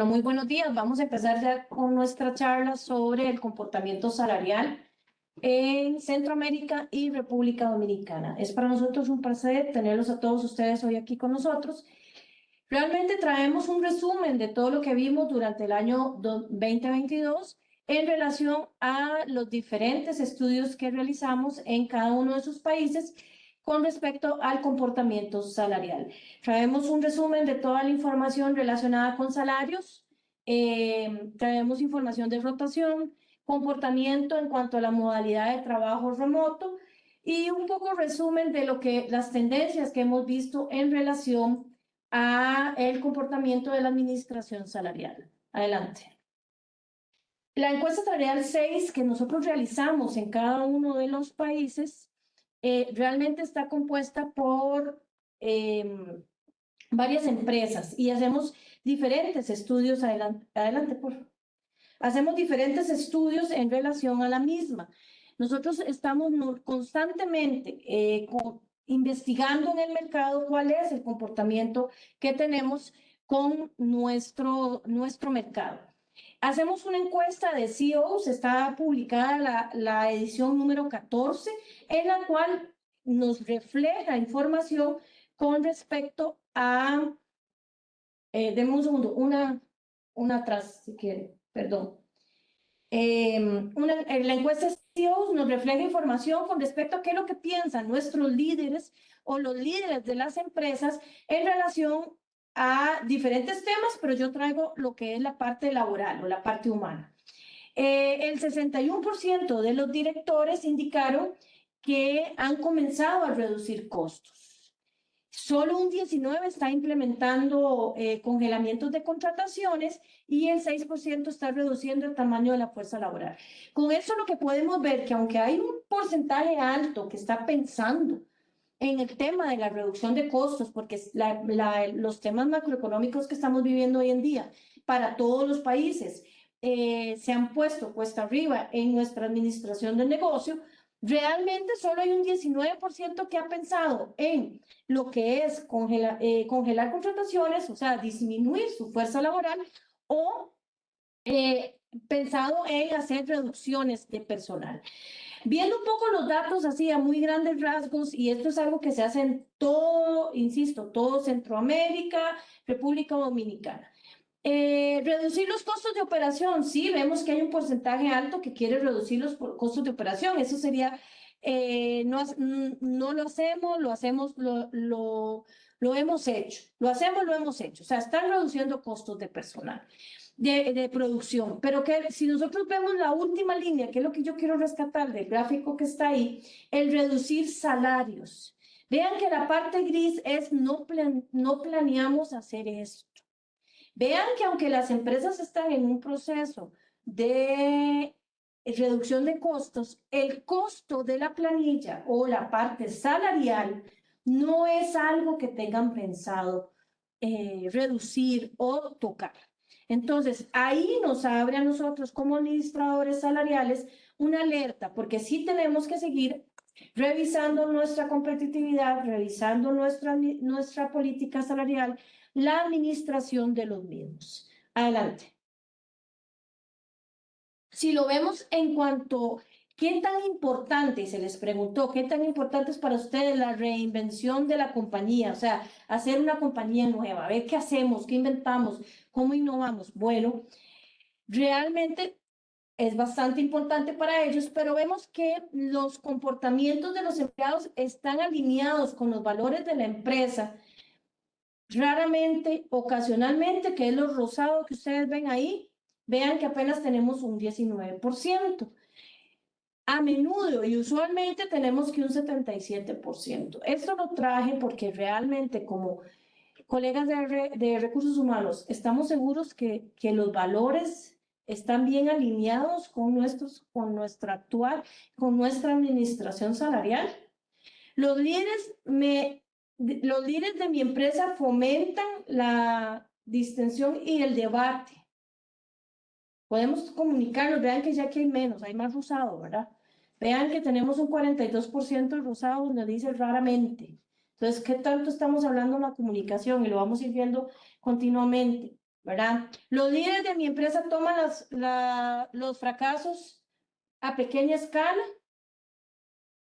Bueno, muy buenos días. Vamos a empezar ya con nuestra charla sobre el comportamiento salarial en Centroamérica y República Dominicana. Es para nosotros un placer tenerlos a todos ustedes hoy aquí con nosotros. Realmente traemos un resumen de todo lo que vimos durante el año 2022 en relación a los diferentes estudios que realizamos en cada uno de sus países con respecto al comportamiento salarial. Traemos un resumen de toda la información relacionada con salarios, traemos información de rotación, comportamiento en cuanto a la modalidad de trabajo remoto y un poco resumen de las tendencias que hemos visto en relación a el comportamiento de la administración salarial. Adelante. La encuesta salarial 6 que nosotros realizamos en cada uno de los países realmente está compuesta por varias empresas y hacemos diferentes estudios. Adelante, por favor. Hacemos diferentes estudios en relación a la misma. Nosotros estamos constantemente investigando en el mercado cuál es el comportamiento que tenemos con nuestro mercado. Hacemos una encuesta de CEOs, está publicada la edición número 14, en la cual nos refleja información con respecto a, denme un segundo, una atrás si quiere, perdón. La encuesta de CEOs nos refleja información con respecto a qué es lo que piensan nuestros líderes o los líderes de las empresas en relación a diferentes temas, pero yo traigo lo que es la parte laboral o la parte humana. El 61% de los directores indicaron que han comenzado a reducir costos. Solo un 19% está implementando congelamientos de contrataciones y el 6% está reduciendo el tamaño de la fuerza laboral. Con eso lo que podemos ver que aunque hay un porcentaje alto que está pensando en el tema de la reducción de costos, porque los temas macroeconómicos que estamos viviendo hoy en día para todos los países se han puesto cuesta arriba en nuestra administración del negocio, realmente solo hay un 19% que ha pensado en lo que es congelar contrataciones, o sea, disminuir su fuerza laboral o pensado en hacer reducciones de personal. Viendo un poco los datos así a muy grandes rasgos, y esto es algo que se hace en todo, insisto, todo Centroamérica, República Dominicana. Reducir los costos de operación, sí, vemos que hay un porcentaje alto que quiere reducir los costos de operación, eso sería, no lo hacemos, lo hemos hecho, lo hemos hecho, o sea, están reduciendo costos de personal. De producción, pero que si nosotros vemos la última línea, que es lo que yo quiero rescatar del gráfico que está ahí, el reducir salarios. Vean que la parte gris es no planeamos hacer esto. Vean que aunque las empresas están en un proceso de reducción de costos, el costo de la planilla o la parte salarial no es algo que tengan pensado reducir o tocar. Entonces, ahí nos abre a nosotros como administradores salariales una alerta, porque sí tenemos que seguir revisando nuestra competitividad, revisando nuestra política salarial, la administración de los mismos. Adelante. Si lo vemos en cuanto, ¿qué tan importante, se les preguntó, qué tan importante es para ustedes la reinvención de la compañía? O sea, hacer una compañía nueva, ver qué hacemos, qué inventamos, cómo innovamos. Bueno, realmente es bastante importante para ellos, pero vemos que los comportamientos de los empleados están alineados con los valores de la empresa. Raramente, ocasionalmente, que es lo rosado que ustedes ven ahí, vean que apenas tenemos un 19%. A menudo y usualmente tenemos que un 77%. Esto lo traje porque realmente como colegas de recursos humanos estamos seguros que los valores están bien alineados con nuestra actual, con nuestra administración salarial. Los líderes de mi empresa fomentan la distensión y el debate. Podemos comunicarnos, vean que ya aquí hay menos, hay más rosado, ¿verdad? Vean que tenemos un 42% de rosado donde dice raramente. Entonces, ¿qué tanto estamos hablando en la comunicación? Y lo vamos a ir viendo continuamente. ¿verdad? Los líderes de mi empresa toman los fracasos a pequeña escala.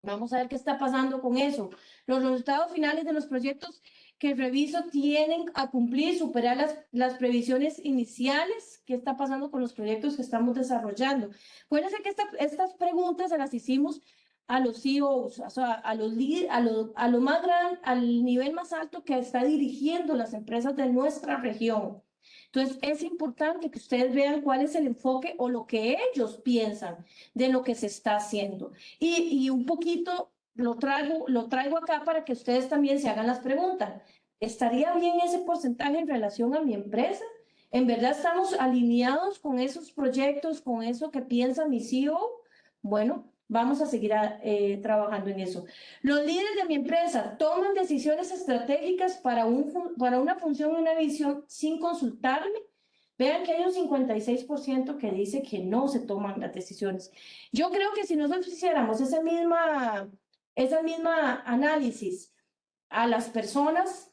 Vamos a ver qué está pasando con eso. Los resultados finales de los proyectos que reviso tienen a cumplir, superar las previsiones iniciales. ¿Qué está pasando con los proyectos que estamos desarrollando? Puede ser que estas preguntas se las hicimos a los CEOs, o sea, a lo más grande, al nivel más alto que está dirigiendo las empresas de nuestra región. Entonces, es importante que ustedes vean cuál es el enfoque o lo que ellos piensan de lo que se está haciendo. Y un poquito lo traigo acá para que ustedes también se hagan las preguntas. ¿Estaría bien ese porcentaje en relación a mi empresa? ¿En verdad estamos alineados con esos proyectos, con eso que piensa mi CEO? Bueno, vamos a seguir trabajando en eso. Los líderes de mi empresa toman decisiones estratégicas para una función y una visión sin consultarme. Vean que hay un 56% que dice que no se toman las decisiones. Yo creo que si nosotros hiciéramos esa misma análisis a las personas,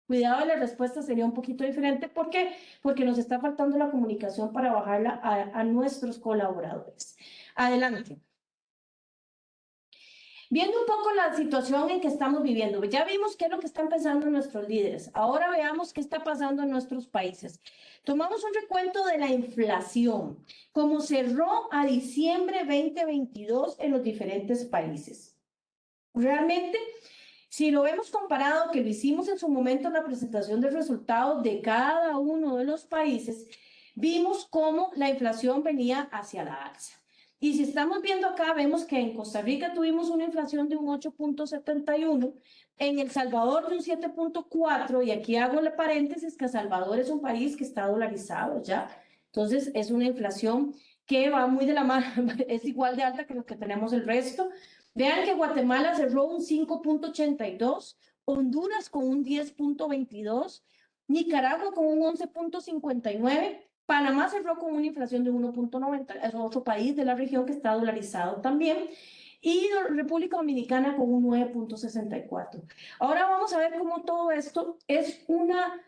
cuidado, la respuesta sería un poquito diferente. ¿Por qué? Porque nos está faltando la comunicación para bajarla a nuestros colaboradores. Adelante. Viendo un poco la situación en que estamos viviendo, ya vimos qué es lo que están pensando nuestros líderes. Ahora veamos qué está pasando en nuestros países. Tomamos un recuento de la inflación, cómo cerró a diciembre 2022 en los diferentes países. Realmente, si lo hemos comparado, que lo hicimos en su momento en la presentación de resultados de cada uno de los países, vimos cómo la inflación venía hacia la alza. Y si estamos viendo acá, vemos que en Costa Rica tuvimos una inflación de un 8.71, en El Salvador de un 7.4, y aquí hago el paréntesis que El Salvador es un país que está dolarizado ya. Entonces, es una inflación que va muy de la mano, es igual de alta que lo que tenemos el resto. Vean que Guatemala cerró un 5.82, Honduras con un 10.22, Nicaragua con un 11.59, Panamá cerró con una inflación de 1.90, es otro país de la región que está dolarizado también, y República Dominicana con un 9.64. Ahora vamos a ver cómo todo esto es una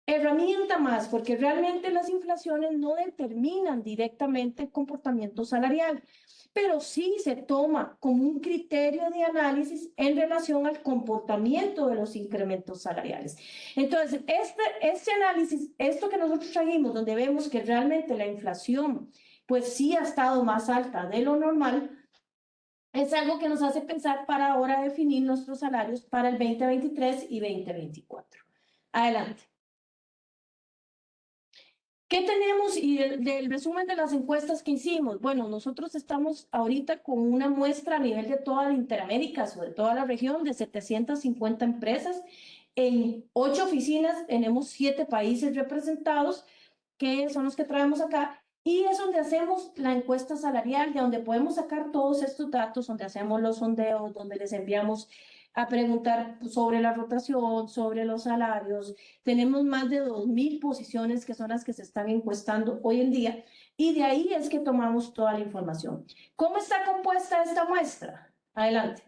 herramienta más, porque realmente las inflaciones no determinan directamente el comportamiento salarial, pero sí se toma como un criterio de análisis en relación al comportamiento de los incrementos salariales. Entonces, este análisis, esto que nosotros trajimos, donde vemos que realmente la inflación, pues sí ha estado más alta de lo normal, es algo que nos hace pensar para ahora definir nuestros salarios para el 2023 y 2024. Adelante. ¿Qué tenemos? Y del resumen de las encuestas que hicimos. Bueno, nosotros estamos ahorita con una muestra a nivel de toda la Interamérica, sobre toda la región, de 750 empresas. En 8 oficinas tenemos 7 países representados, que son los que traemos acá. Y es donde hacemos la encuesta salarial, de donde podemos sacar todos estos datos, donde hacemos los sondeos, donde les enviamos a preguntar sobre la rotación, sobre los salarios. Tenemos más de 2.000 posiciones que son las que se están encuestando hoy en día, y de ahí es que tomamos toda la información. ¿Cómo está compuesta esta muestra? Adelante.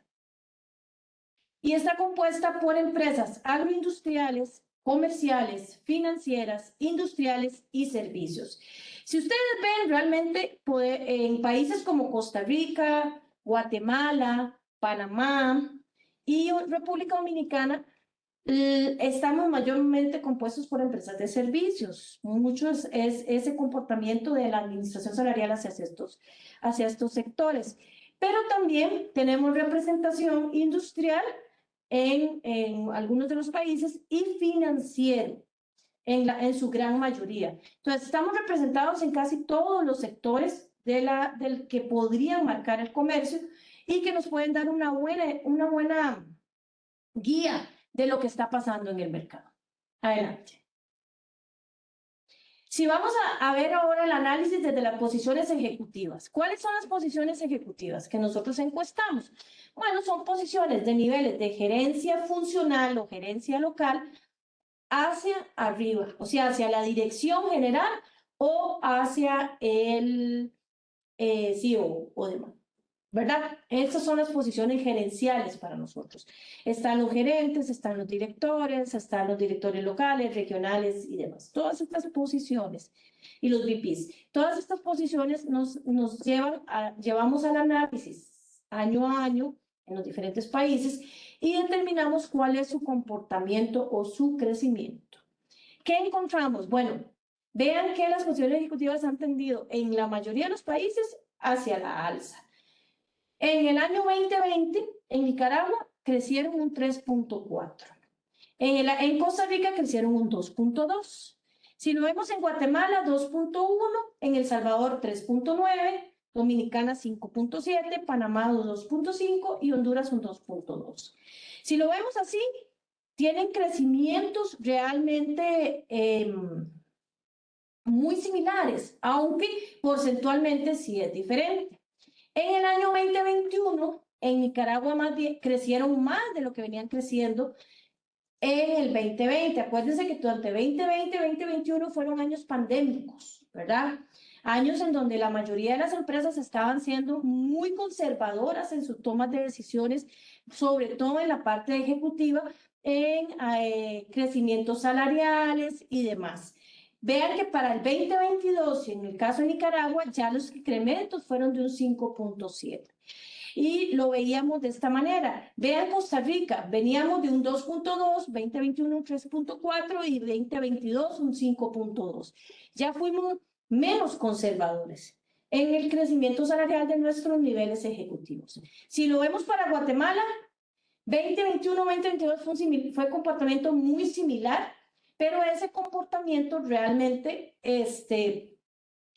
Y está compuesta por empresas agroindustriales, comerciales, financieras, industriales y servicios. Si ustedes ven realmente en países como Costa Rica, Guatemala, Panamá y República Dominicana, estamos mayormente compuestos por empresas de servicios. Muchos es ese comportamiento de la administración salarial hacia estos sectores. Pero también tenemos representación industrial en algunos de los países y financiero en su gran mayoría. Entonces, estamos representados en casi todos los sectores del que podrían marcar el comercio y que nos pueden dar una buena guía de lo que está pasando en el mercado. Adelante. Si vamos a ver ahora el análisis desde las posiciones ejecutivas, ¿cuáles son las posiciones ejecutivas que nosotros encuestamos? Bueno, son posiciones de niveles de gerencia funcional o gerencia local hacia arriba, o sea, hacia la dirección general o hacia el CEO o demás. ¿verdad? Estas son las posiciones gerenciales para nosotros. Están los gerentes, están los directores locales, regionales y demás. Todas estas posiciones y los VPs, todas estas posiciones nos llevamos al análisis año a año en los diferentes países y determinamos cuál es su comportamiento o su crecimiento. ¿Qué encontramos? Bueno, vean que las posiciones ejecutivas han tendido en la mayoría de los países hacia la alza. En el año 2020, en Nicaragua, crecieron un 3.4. En Costa Rica crecieron un 2.2. Si lo vemos en Guatemala, 2.1, en El Salvador, 3.9, Dominicana, 5.7, Panamá, 2.5 y Honduras, un 2.2. Si lo vemos así, tienen crecimientos realmente muy similares, aunque porcentualmente sí es diferente. En el año 2021, en Nicaragua crecieron más de lo que venían creciendo en el 2020. Acuérdense que durante 2020 y 2021 fueron años pandémicos, ¿verdad? Años en donde la mayoría de las empresas estaban siendo muy conservadoras en sus tomas de decisiones, sobre todo en la parte ejecutiva, en crecimientos salariales y demás. Vean que para el 2022, en el caso de Nicaragua, ya los incrementos fueron de un 5.7. Y lo veíamos de esta manera. Vean Costa Rica, veníamos de un 2.2, 2021 un 3.4 y 2022 un 5.2. Ya fuimos menos conservadores en el crecimiento salarial de nuestros niveles ejecutivos. Si lo vemos para Guatemala, 2021-2022 fue comportamiento muy similar, pero ese comportamiento realmente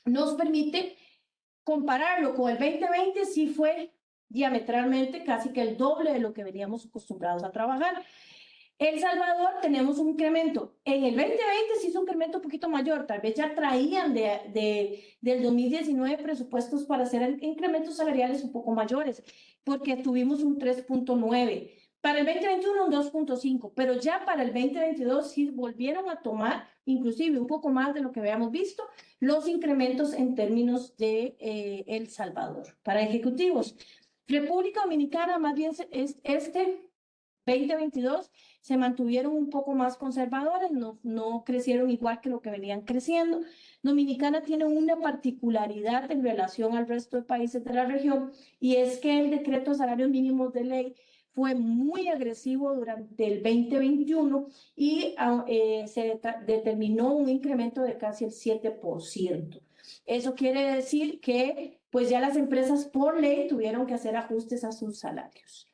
nos permite compararlo con el 2020, sí fue diametralmente casi que el doble de lo que veníamos acostumbrados a trabajar. El Salvador tenemos un incremento. En el 2020 sí hizo un incremento un poquito mayor, tal vez ya traían del 2019 presupuestos para hacer incrementos salariales un poco mayores, porque tuvimos un 3.9. Para el 2021 un 2.5, pero ya para el 2022 sí volvieron a tomar, inclusive un poco más de lo que habíamos visto, los incrementos en términos de El Salvador. Para ejecutivos, República Dominicana más bien 2022 se mantuvieron un poco más conservadores, no crecieron igual que lo que venían creciendo. Dominicana tiene una particularidad en relación al resto de países de la región y es que el decreto de salarios mínimos de ley fue muy agresivo durante el 2021 y se determinó un incremento de casi el 7%. Eso quiere decir que pues ya las empresas por ley tuvieron que hacer ajustes a sus salarios.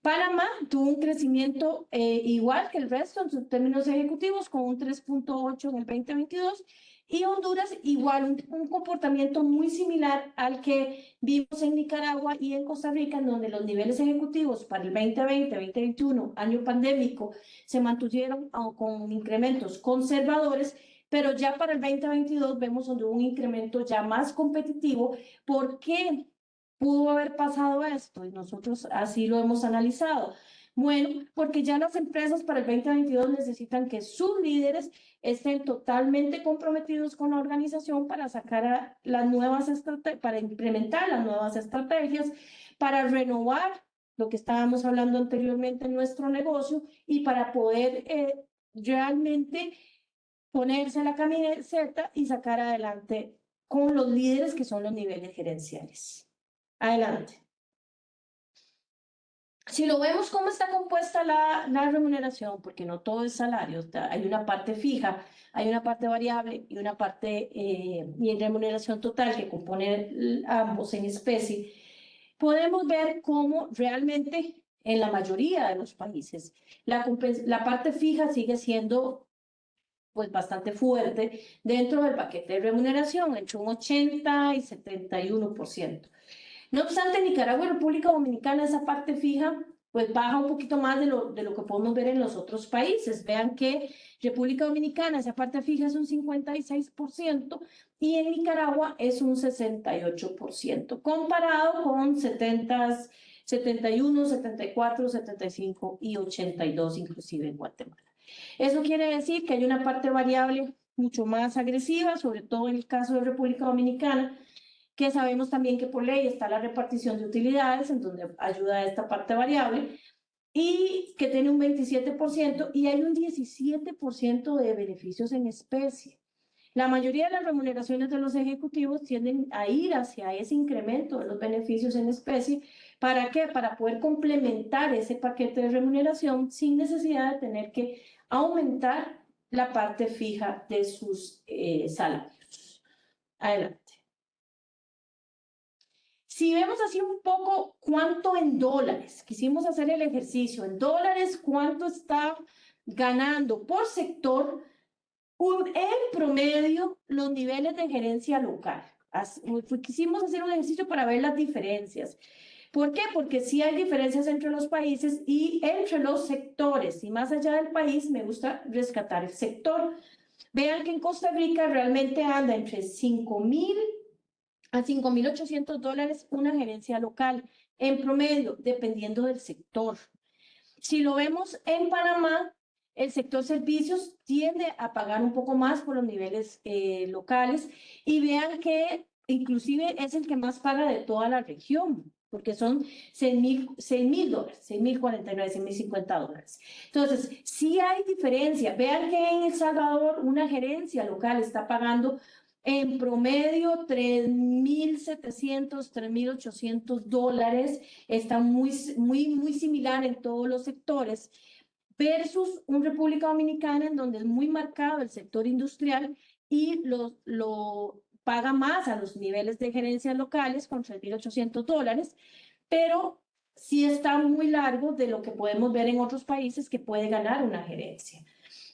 Panamá tuvo un crecimiento igual que el resto en sus términos ejecutivos, con un 3.8 en el 2022, y Honduras igual, un comportamiento muy similar al que vimos en Nicaragua y en Costa Rica, en donde los niveles ejecutivos para el 2020, 2021, año pandémico, se mantuvieron con incrementos conservadores, pero ya para el 2022 vemos donde hubo un incremento ya más competitivo. ¿Por qué pudo haber pasado esto? Y nosotros así lo hemos analizado. Bueno, porque ya las empresas para el 2022 necesitan que sus líderes estén totalmente comprometidos con la organización para sacar las nuevas estrategias, para implementar las nuevas estrategias, para renovar lo que estábamos hablando anteriormente en nuestro negocio y para poder realmente ponerse la camiseta y sacar adelante con los líderes que son los niveles gerenciales. Adelante. Si lo vemos cómo está compuesta la remuneración, porque no todo es salario, hay una parte fija, hay una parte variable y una parte y en remuneración total que compone ambos en especie, podemos ver cómo realmente en la mayoría de los países la parte fija sigue siendo pues bastante fuerte dentro del paquete de remuneración, entre un 80 y 71%. No obstante, Nicaragua y República Dominicana, esa parte fija, pues baja un poquito más de lo que podemos ver en los otros países. Vean que República Dominicana, esa parte fija es un 56% y en Nicaragua es un 68%, comparado con 71, 74, 75 y 82, inclusive en Guatemala. Eso quiere decir que hay una parte variable mucho más agresiva, sobre todo en el caso de República Dominicana, que sabemos también que por ley está la repartición de utilidades, en donde ayuda a esta parte variable, y que tiene un 27%, y hay un 17% de beneficios en especie. La mayoría de las remuneraciones de los ejecutivos tienden a ir hacia ese incremento de los beneficios en especie. ¿Para qué? Para poder complementar ese paquete de remuneración sin necesidad de tener que aumentar la parte fija de sus salarios. Adelante. Si vemos así un poco cuánto en dólares, quisimos hacer el ejercicio, en dólares, cuánto está ganando por sector en promedio los niveles de gerencia local. Quisimos hacer un ejercicio para ver las diferencias. ¿Por qué? Porque sí hay diferencias entre los países y entre los sectores. Y más allá del país, me gusta rescatar el sector. Vean que en Costa Rica realmente anda entre 5,000 a 5,800 dólares una gerencia local, en promedio, dependiendo del sector. Si lo vemos en Panamá, el sector servicios tiende a pagar un poco más por los niveles locales, y vean que inclusive es el que más paga de toda la región, porque son 6,000 dólares, 6,049, 6,050 dólares. Entonces, sí hay diferencia. Vean que en El Salvador una gerencia local está pagando en promedio 3,700, 3,800 dólares. Está muy similar en todos los sectores, versus un República Dominicana en donde es muy marcado el sector industrial y lo paga más a los niveles de gerencias locales con 3,800 dólares, pero sí está muy largo de lo que podemos ver en otros países que puede ganar una gerencia.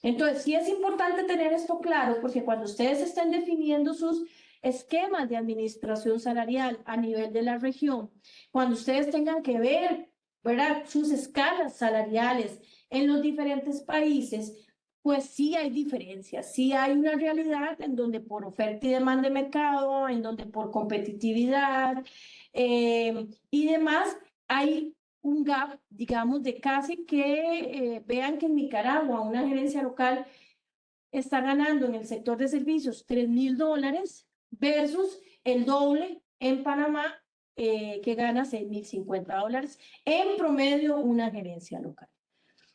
Entonces, sí es importante tener esto claro, porque cuando ustedes estén definiendo sus esquemas de administración salarial a nivel de la región, cuando ustedes tengan que ver, ¿verdad?, sus escalas salariales en los diferentes países, pues sí hay diferencias, sí hay una realidad en donde por oferta y demanda de mercado, en donde por competitividad y demás, hay un gap, digamos, de casi que, vean que en Nicaragua una gerencia local está ganando en el sector de servicios 3,000 dólares versus el doble en Panamá, que gana 6,050 dólares en promedio una gerencia local.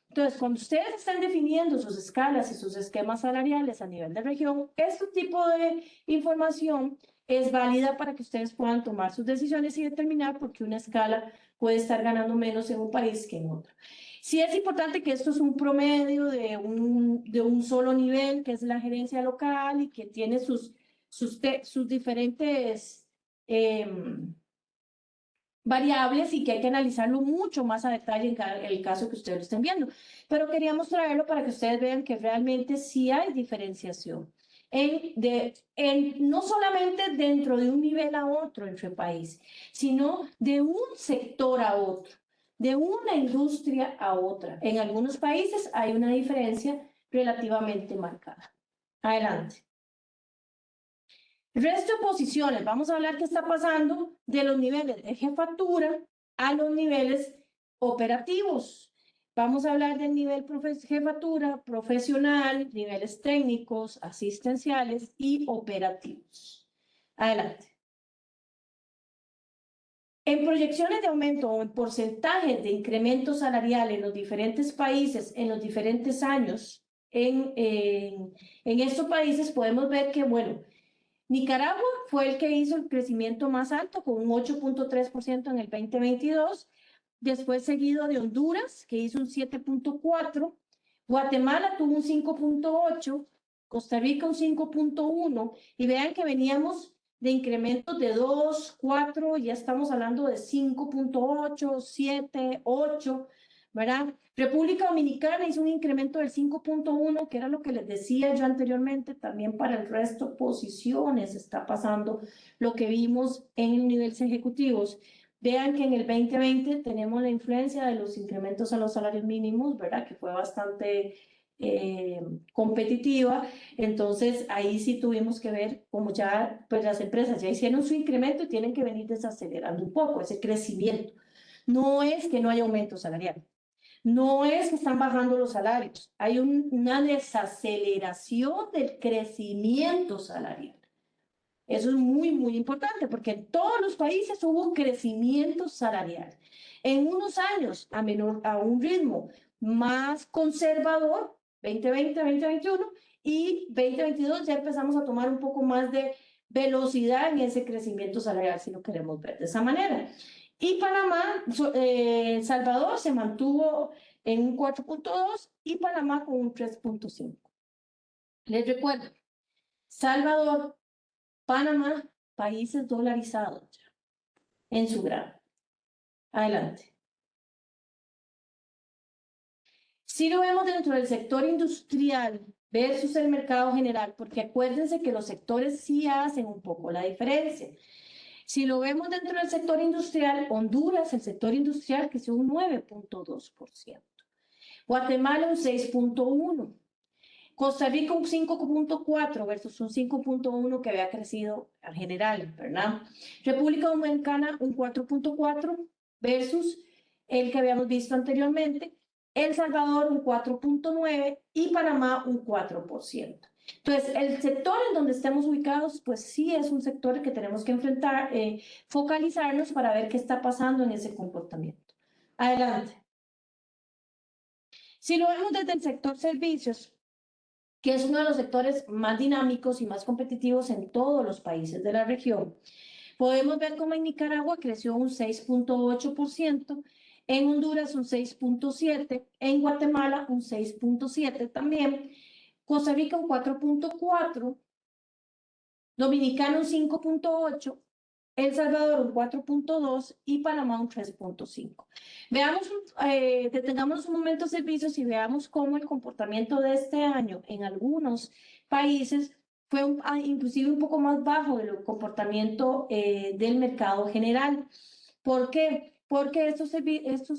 Entonces, cuando ustedes están definiendo sus escalas y sus esquemas salariales a nivel de región, este tipo de información es válida para que ustedes puedan tomar sus decisiones y determinar por qué una escala puede estar ganando menos en un país que en otro. Sí es importante que esto es un promedio de un solo nivel, que es la gerencia local, y que tiene sus diferentes variables, y que hay que analizarlo mucho más a detalle en el caso que ustedes lo estén viendo. Pero queríamos traerlo para que ustedes vean que realmente sí hay diferenciación. No solamente dentro de un nivel a otro entre países, sino de un sector a otro, de una industria a otra. En algunos países hay una diferencia relativamente marcada. Adelante. Resto de posiciones, vamos a hablar qué está pasando de los niveles de jefatura a los niveles operativos. Vamos a hablar del nivel jefatura, profesional, niveles técnicos, asistenciales y operativos. Adelante. En proyecciones de aumento o en porcentajes de incremento salarial en los diferentes países, en los diferentes años, en estos países podemos ver que, bueno, Nicaragua fue el que hizo el crecimiento más alto, con un 8,3% en el 2022, después seguido de Honduras, que hizo un 7,4%, Guatemala tuvo un 5,8%, Costa Rica un 5,1%, y vean que veníamos de incrementos de 2, 4, ya estamos hablando de 5,8, 7, 8, ¿verdad? República Dominicana hizo un incremento del 5,1, que era lo que les decía yo anteriormente. También para el resto de posiciones está pasando lo que vimos en niveles ejecutivos. Vean que en el 2020 tenemos la influencia de los incrementos a los salarios mínimos, ¿verdad?, que fue bastante competitiva. Entonces ahí sí tuvimos que ver cómo ya, pues las empresas ya hicieron su incremento y tienen que venir desacelerando un poco ese crecimiento. No es que no haya aumento salarial, no es que están bajando los salarios, hay una desaceleración del crecimiento salarial. Eso es muy, muy importante porque en todos los países hubo crecimiento salarial. En unos años, a un ritmo más conservador, 2020, 2021, y 2022 ya empezamos a tomar un poco más de velocidad en ese crecimiento salarial, si lo queremos ver de esa manera. Y Panamá, Salvador se mantuvo en un 4.2 y Panamá con un 3.5. Les recuerdo, Salvador, Panamá, países dolarizados en su grado. Adelante. Si lo vemos dentro del sector industrial versus el mercado general, porque acuérdense que los sectores sí hacen un poco la diferencia. Si lo vemos dentro del sector industrial, Honduras, el sector industrial creció un 9.2%. Guatemala un 6.1%. Costa Rica un 5.4 versus un 5.1 que había crecido en general, ¿verdad? República Dominicana un 4.4 versus el que habíamos visto anteriormente. El Salvador un 4.9 y Panamá un 4%. Entonces, el sector en donde estemos ubicados, pues sí es un sector que tenemos que enfrentar, focalizarnos para ver qué está pasando en ese comportamiento. Adelante. Si lo vemos desde el sector servicios, que es uno de los sectores más dinámicos y más competitivos en todos los países de la región, podemos ver cómo en Nicaragua creció un 6.8%, en Honduras un 6.7%, en Guatemala un 6.7% también, Costa Rica un 4.4%, Dominicana un 5.8%, El Salvador un 4.2% y Panamá un 3.5%. Veamos, detengámonos un momento servicios y veamos cómo el comportamiento de este año en algunos países fue inclusive un poco más bajo del comportamiento del mercado general. ¿Por qué? Porque estos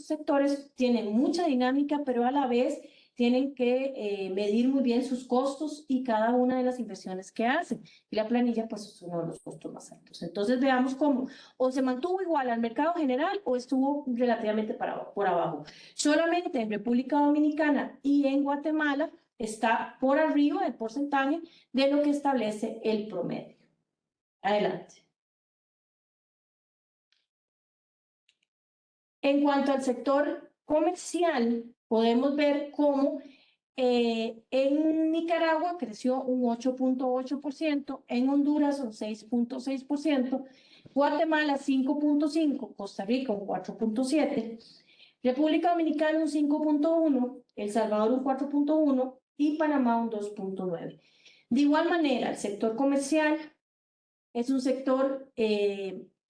sectores tienen mucha dinámica, pero a la vez tienen que medir muy bien sus costos y cada una de las inversiones que hacen. Y la planilla, pues, es uno de los costos más altos. Entonces, veamos cómo o se mantuvo igual al mercado general o estuvo relativamente por abajo. Solamente en República Dominicana y en Guatemala está por arriba el porcentaje de lo que establece el promedio. Adelante. En cuanto al sector comercial, podemos ver cómo en Nicaragua creció un 8.8%, en Honduras un 6.6%, Guatemala 5.5%, Costa Rica un 4.7%, República Dominicana un 5.1%, El Salvador un 4.1% y Panamá un 2.9%. De igual manera, el sector comercial es un sector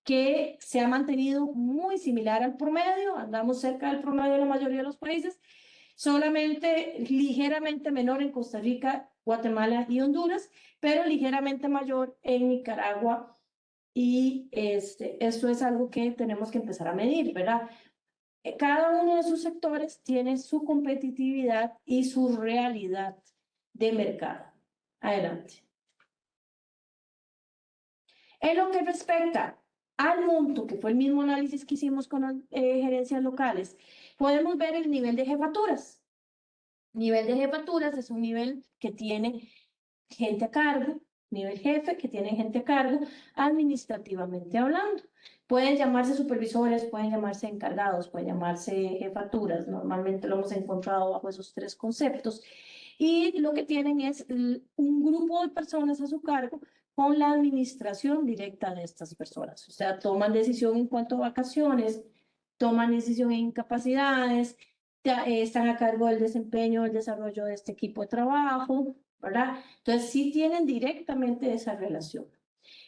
que se ha mantenido muy similar al promedio, andamos cerca del promedio de la mayoría de los países, solamente ligeramente menor en Costa Rica, Guatemala y Honduras, pero ligeramente mayor en Nicaragua, y esto es algo que tenemos que empezar a medir, ¿verdad? Cada uno de sus sectores tiene su competitividad y su realidad de mercado. Adelante. En lo que respecta al monto, que fue el mismo análisis que hicimos con las gerencias locales, podemos ver el nivel de jefaturas. Nivel de jefaturas es un nivel que tiene gente a cargo, nivel jefe que tiene gente a cargo, administrativamente hablando. Pueden llamarse supervisores, pueden llamarse encargados, pueden llamarse jefaturas. Normalmente lo hemos encontrado bajo esos tres conceptos. Y lo que tienen es un grupo de personas a su cargo con la administración directa de estas personas. O sea, toman decisión en cuanto a vacaciones, toman decisión en incapacidades, están a cargo del desempeño, del desarrollo de este equipo de trabajo, ¿verdad? Entonces, sí tienen directamente esa relación.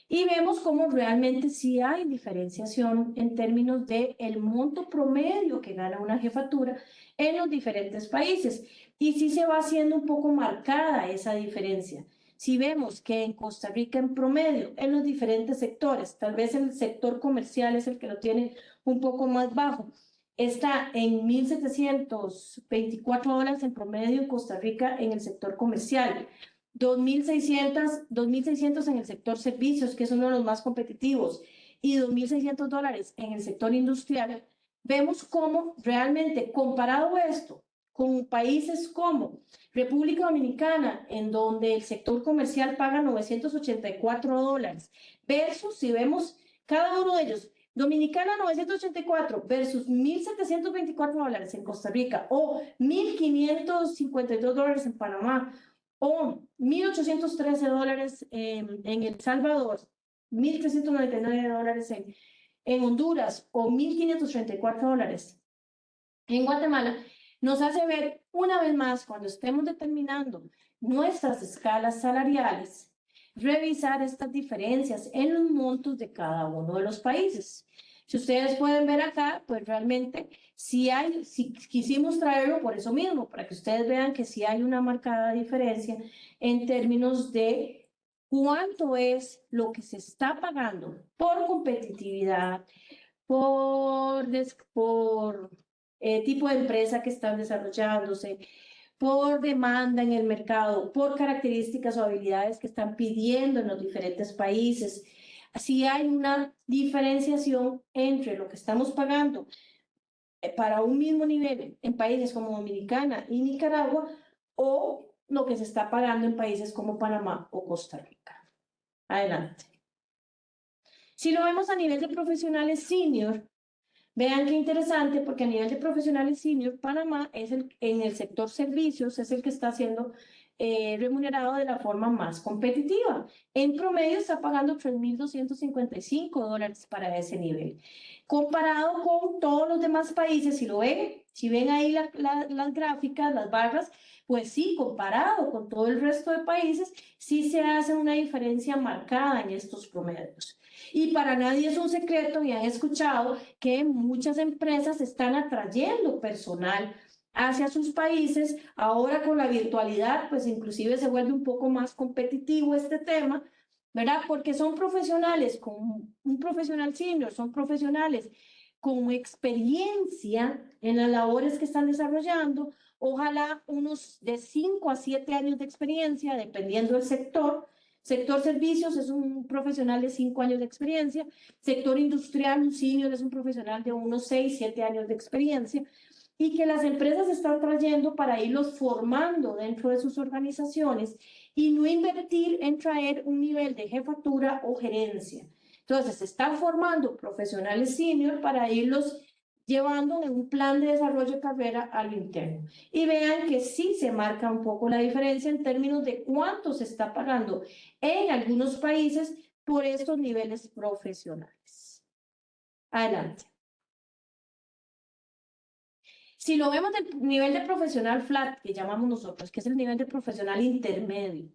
Y vemos cómo realmente sí hay diferenciación en términos de el monto promedio que gana una jefatura en los diferentes países. Y sí se va haciendo un poco marcada esa diferencia. Si vemos que en Costa Rica en promedio, en los diferentes sectores, tal vez el sector comercial es el que lo tiene un poco más bajo, está en $1,724 en promedio en Costa Rica en el sector comercial, 2.600 en el sector servicios, que es uno de los más competitivos, y $2.600 en el sector industrial. Vemos cómo realmente, comparado esto con países como República Dominicana, en donde el sector comercial paga $984, versus, si vemos cada uno de ellos, Dominicana 984 versus $1,724 en Costa Rica, o $1,552 en Panamá, o $1,813 en El Salvador, $1,399 en Honduras, o $1,534 en Guatemala, nos hace ver una vez más, cuando estemos determinando nuestras escalas salariales, revisar estas diferencias en los montos de cada uno de los países. Si ustedes pueden ver acá, pues realmente si quisimos traerlo por eso mismo, para que ustedes vean que sí hay una marcada diferencia en términos de cuánto es lo que se está pagando por competitividad, por tipo de empresa que están desarrollándose, por demanda en el mercado, por características o habilidades que están pidiendo en los diferentes países. Así hay una diferenciación entre lo que estamos pagando para un mismo nivel en países como Dominicana y Nicaragua, o lo que se está pagando en países como Panamá o Costa Rica. Adelante. Si lo vemos a nivel de profesionales senior, vean qué interesante, porque a nivel de profesionales senior, Panamá es en el sector servicios, es el que está siendo remunerado de la forma más competitiva. En promedio está pagando $3,255 para ese nivel. Comparado con todos los demás países, si ven ahí las gráficas, las barras, pues sí, comparado con todo el resto de países, sí se hace una diferencia marcada en estos promedios. Y para nadie es un secreto, y han escuchado que muchas empresas están atrayendo personal hacia sus países. Ahora con la virtualidad, pues inclusive se vuelve un poco más competitivo este tema, ¿verdad? Porque son profesionales, con un profesional senior, son profesionales con experiencia en las labores que están desarrollando, ojalá unos de 5 a 7 años de experiencia, dependiendo del sector. Sector servicios es un profesional de 5 años de experiencia. Sector industrial, un senior es un profesional de unos 6, 7 años de experiencia, y que las empresas están trayendo para irlos formando dentro de sus organizaciones y no invertir en traer un nivel de jefatura o gerencia. Entonces, se están formando profesionales senior para irlos llevando en un plan de desarrollo de carrera a lo interno. Y vean que sí se marca un poco la diferencia en términos de cuánto se está pagando en algunos países por estos niveles profesionales. Adelante. Si lo vemos del nivel de profesional flat, que llamamos nosotros, que es el nivel de profesional intermedio,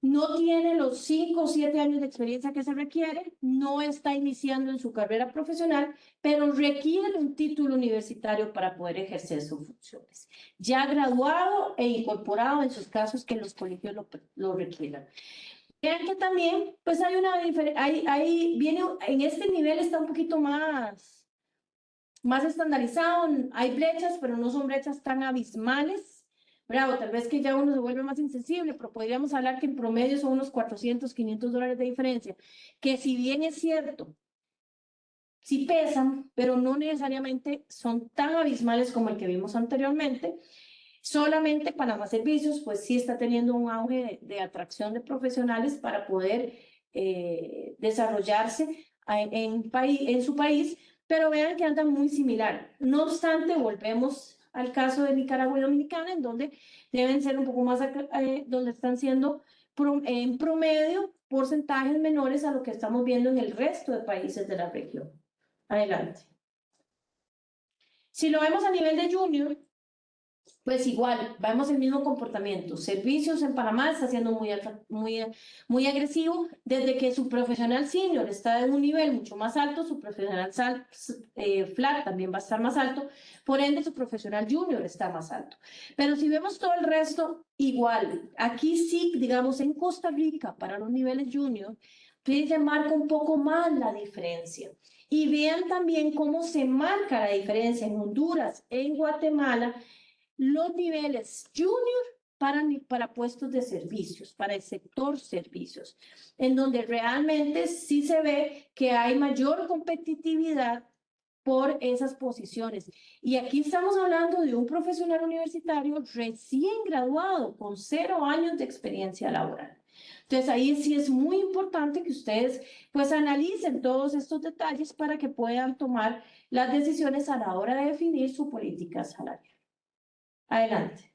no tiene los 5 o 7 años de experiencia que se requiere, no está iniciando en su carrera profesional, pero requiere un título universitario para poder ejercer sus funciones. Ya graduado e incorporado en sus casos que los colegios lo requieran. Vean que también, pues hay una diferencia, ahí viene, en este nivel está un poquito más estandarizado, hay brechas, pero no son brechas tan abismales. Bravo, tal vez que ya uno se vuelve más insensible, pero podríamos hablar que en promedio son unos $400, $500 de diferencia, que si bien es cierto, sí pesan, pero no necesariamente son tan abismales como el que vimos anteriormente. Solamente Panamá Servicios, pues sí está teniendo un auge de atracción de profesionales para poder desarrollarse en su país, pero vean que anda muy similar. No obstante, volvemos al caso de Nicaragua y Dominicana, en donde deben ser un poco más, donde están siendo en promedio porcentajes menores a lo que estamos viendo en el resto de países de la región. Adelante. Si lo vemos a nivel de junior, pues igual, vemos el mismo comportamiento. Servicios en Panamá está siendo muy agresivo. Desde que su profesional senior está en un nivel mucho más alto, su profesional flat también va a estar más alto. Por ende, su profesional junior está más alto. Pero si vemos todo el resto, igual. Aquí sí, digamos, en Costa Rica, para los niveles junior, se marca un poco más la diferencia. Y vean también cómo se marca la diferencia en Honduras, en Guatemala, los niveles junior para puestos de servicios, para el sector servicios, en donde realmente sí se ve que hay mayor competitividad por esas posiciones. Y aquí estamos hablando de un profesional universitario recién graduado con 0 años de experiencia laboral. Entonces ahí sí es muy importante que ustedes pues analicen todos estos detalles para que puedan tomar las decisiones a la hora de definir su política salarial. Adelante.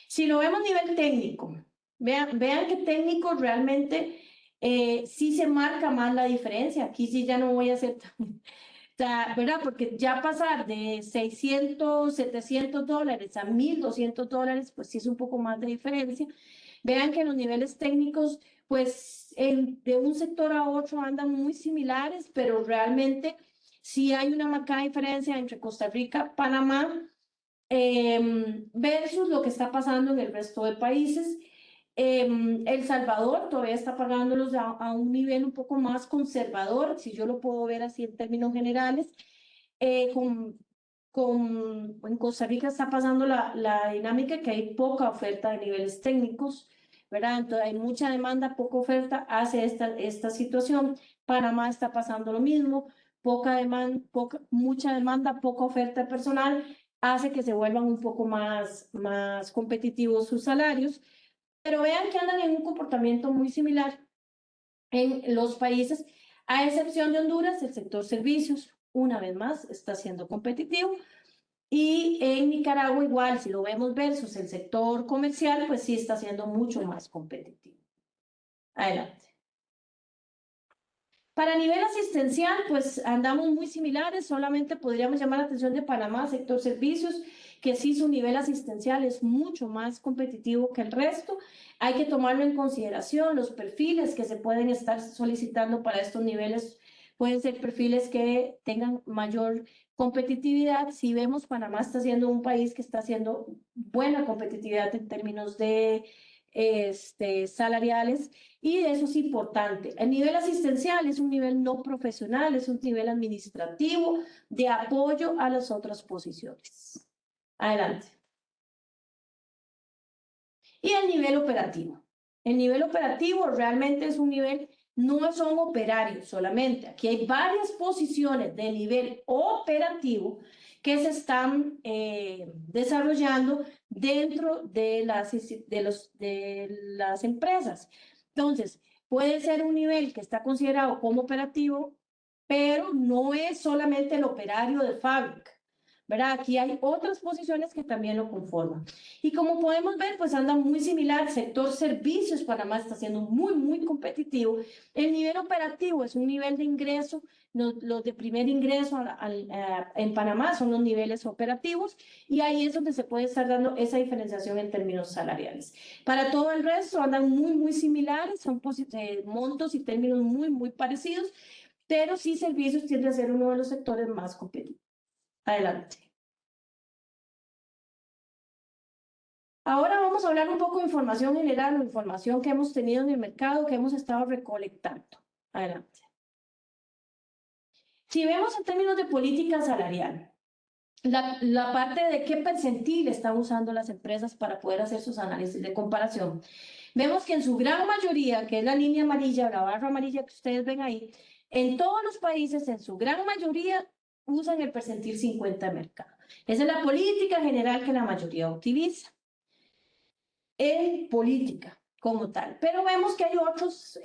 Si lo vemos a nivel técnico, vean que técnico realmente sí se marca más la diferencia. Aquí sí ya no voy a hacer ¿verdad? Porque ya pasar de 600, 700 dólares a 1.200 dólares, pues sí es un poco más de diferencia. Vean que los niveles técnicos, pues de un sector a otro andan muy similares, pero realmente sí hay una marcada diferencia entre Costa Rica, Panamá, versus lo que está pasando en el resto de países. El Salvador todavía está pagándolos a un nivel un poco más conservador, si yo lo puedo ver así en términos generales. En Costa Rica está pasando la dinámica que hay poca oferta de niveles técnicos, ¿verdad? Entonces hay mucha demanda, poca oferta, hace esta situación. Panamá está pasando lo mismo, mucha demanda, poca oferta personal, hace que se vuelvan un poco más competitivos sus salarios. Pero vean que andan en un comportamiento muy similar en los países, a excepción de Honduras, el sector servicios, una vez más, está siendo competitivo. Y en Nicaragua igual, si lo vemos versus el sector comercial, pues sí está siendo mucho más competitivo. Adelante. Para nivel asistencial, pues andamos muy similares, solamente podríamos llamar la atención de Panamá, sector servicios, que sí su nivel asistencial es mucho más competitivo que el resto. Hay que tomarlo en consideración, los perfiles que se pueden estar solicitando para estos niveles pueden ser perfiles que tengan mayor competitividad. Si vemos, Panamá está siendo un país que está haciendo buena competitividad en términos de salariales, y eso es importante. El nivel asistencial es un nivel no profesional, es un nivel administrativo de apoyo a las otras posiciones. Adelante. Y el nivel operativo. El nivel operativo realmente es un nivel, no son operarios solamente. Aquí hay varias posiciones de nivel operativo que se están desarrollando dentro de las empresas. Entonces, puede ser un nivel que está considerado como operativo, pero no es solamente el operario de fábrica, ¿verdad? Aquí hay otras posiciones que también lo conforman. Y como podemos ver, pues anda muy similar. Sector servicios, Panamá está siendo muy competitivo. El nivel operativo es un nivel de ingreso. Los de primer ingreso en Panamá son los niveles operativos, y ahí es donde se puede estar dando esa diferenciación en términos salariales. Para todo el resto andan muy similares, son montos y términos muy parecidos, pero sí servicios tiende a ser uno de los sectores más competitivos. Adelante. Ahora vamos a hablar un poco de información general o información que hemos tenido en el mercado, que hemos estado recolectando. Adelante. Si vemos en términos de política salarial, la parte de qué percentil están usando las empresas para poder hacer sus análisis de comparación, vemos que en su gran mayoría, que es la línea amarilla, la barra amarilla que ustedes ven ahí, en todos los países, en su gran mayoría, usan el percentil 50 de mercado. Esa es la política general que la mayoría utiliza en política como tal. Pero vemos que hay otros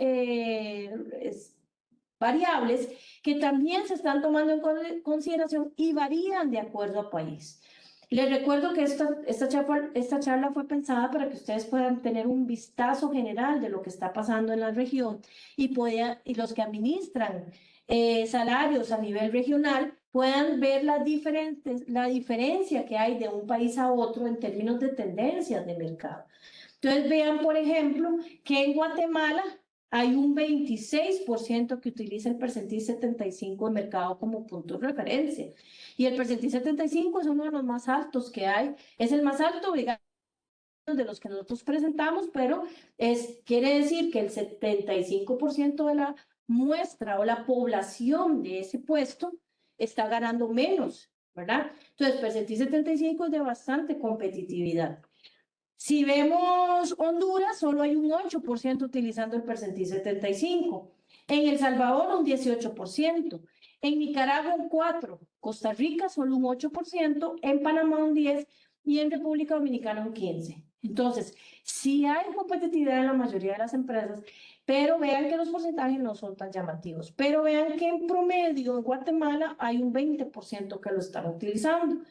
variables que también se están tomando en consideración y varían de acuerdo a país. Les recuerdo que esta charla fue pensada para que ustedes puedan tener un vistazo general de lo que está pasando en la región, y los que administran salarios a nivel regional puedan ver la diferencia que hay de un país a otro en términos de tendencias de mercado. Entonces vean, por ejemplo, que en Guatemala hay un 26% que utiliza el percentil 75 de mercado como punto de referencia. Y el percentil 75 es uno de los más altos que hay. Es el más alto, digamos, de los que nosotros presentamos, pero quiere decir que el 75% de la muestra o la población de ese puesto está ganando menos, ¿verdad? Entonces, percentil 75 es de bastante competitividad. Si vemos Honduras, solo hay un 8% utilizando el percentil 75. En El Salvador un 18%, en Nicaragua un 4%, Costa Rica solo un 8%, en Panamá un 10% y en República Dominicana un 15%. Entonces, sí hay competitividad en la mayoría de las empresas, pero vean que los porcentajes no son tan llamativos. Pero vean que en promedio en Guatemala hay un 20% que lo están utilizando.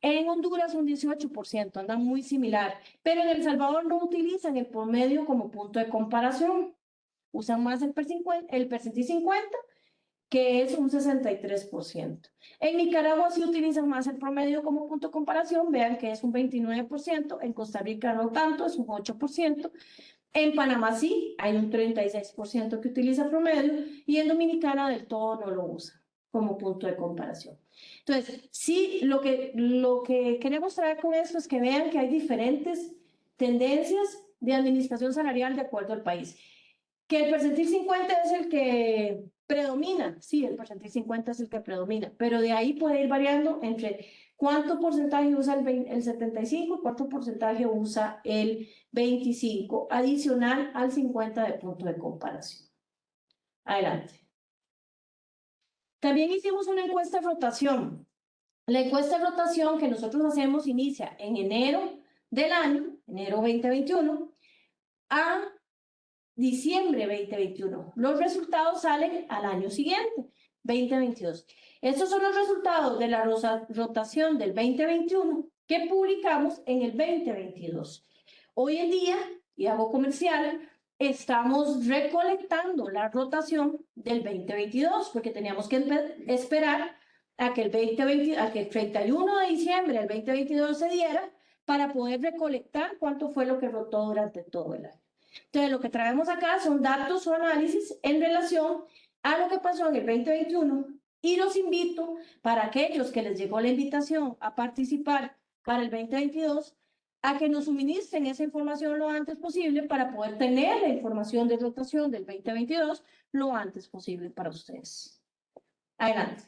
En Honduras un 18%, andan muy similar, pero en El Salvador no utilizan el promedio como punto de comparación. Usan más el percentil 50, que es un 63%. En Nicaragua sí utilizan más el promedio como punto de comparación, vean que es un 29%, en Costa Rica no tanto, es un 8%, en Panamá sí, hay un 36% que utiliza promedio, y en Dominicana del todo no lo usa como punto de comparación. Entonces, sí, lo que queremos traer con esto es que vean que hay diferentes tendencias de administración salarial de acuerdo al país. Que el percentil 50 es el que predomina, sí, el percentil 50 es el que predomina, pero de ahí puede ir variando entre cuánto porcentaje usa el 75 y cuánto porcentaje usa el 25, adicional al 50 de punto de comparación. Adelante. También hicimos una encuesta de rotación. La encuesta de rotación que nosotros hacemos inicia en enero del año, enero 2021, a diciembre 2021. Los resultados salen al año siguiente, 2022. Estos son los resultados de la rotación del 2021 que publicamos en el 2022. Hoy en día, y hago comercial, estamos recolectando la rotación del 2022 porque teníamos que esperar a que el 31 de diciembre del 2022 se diera para poder recolectar cuánto fue lo que rotó durante todo el año. Entonces, lo que traemos acá son datos o análisis en relación a lo que pasó en el 2021 y los invito para aquellos que les llegó la invitación a participar para el 2022 a que nos suministren esa información lo antes posible para poder tener la información de rotación del 2022 lo antes posible para ustedes. Adelante.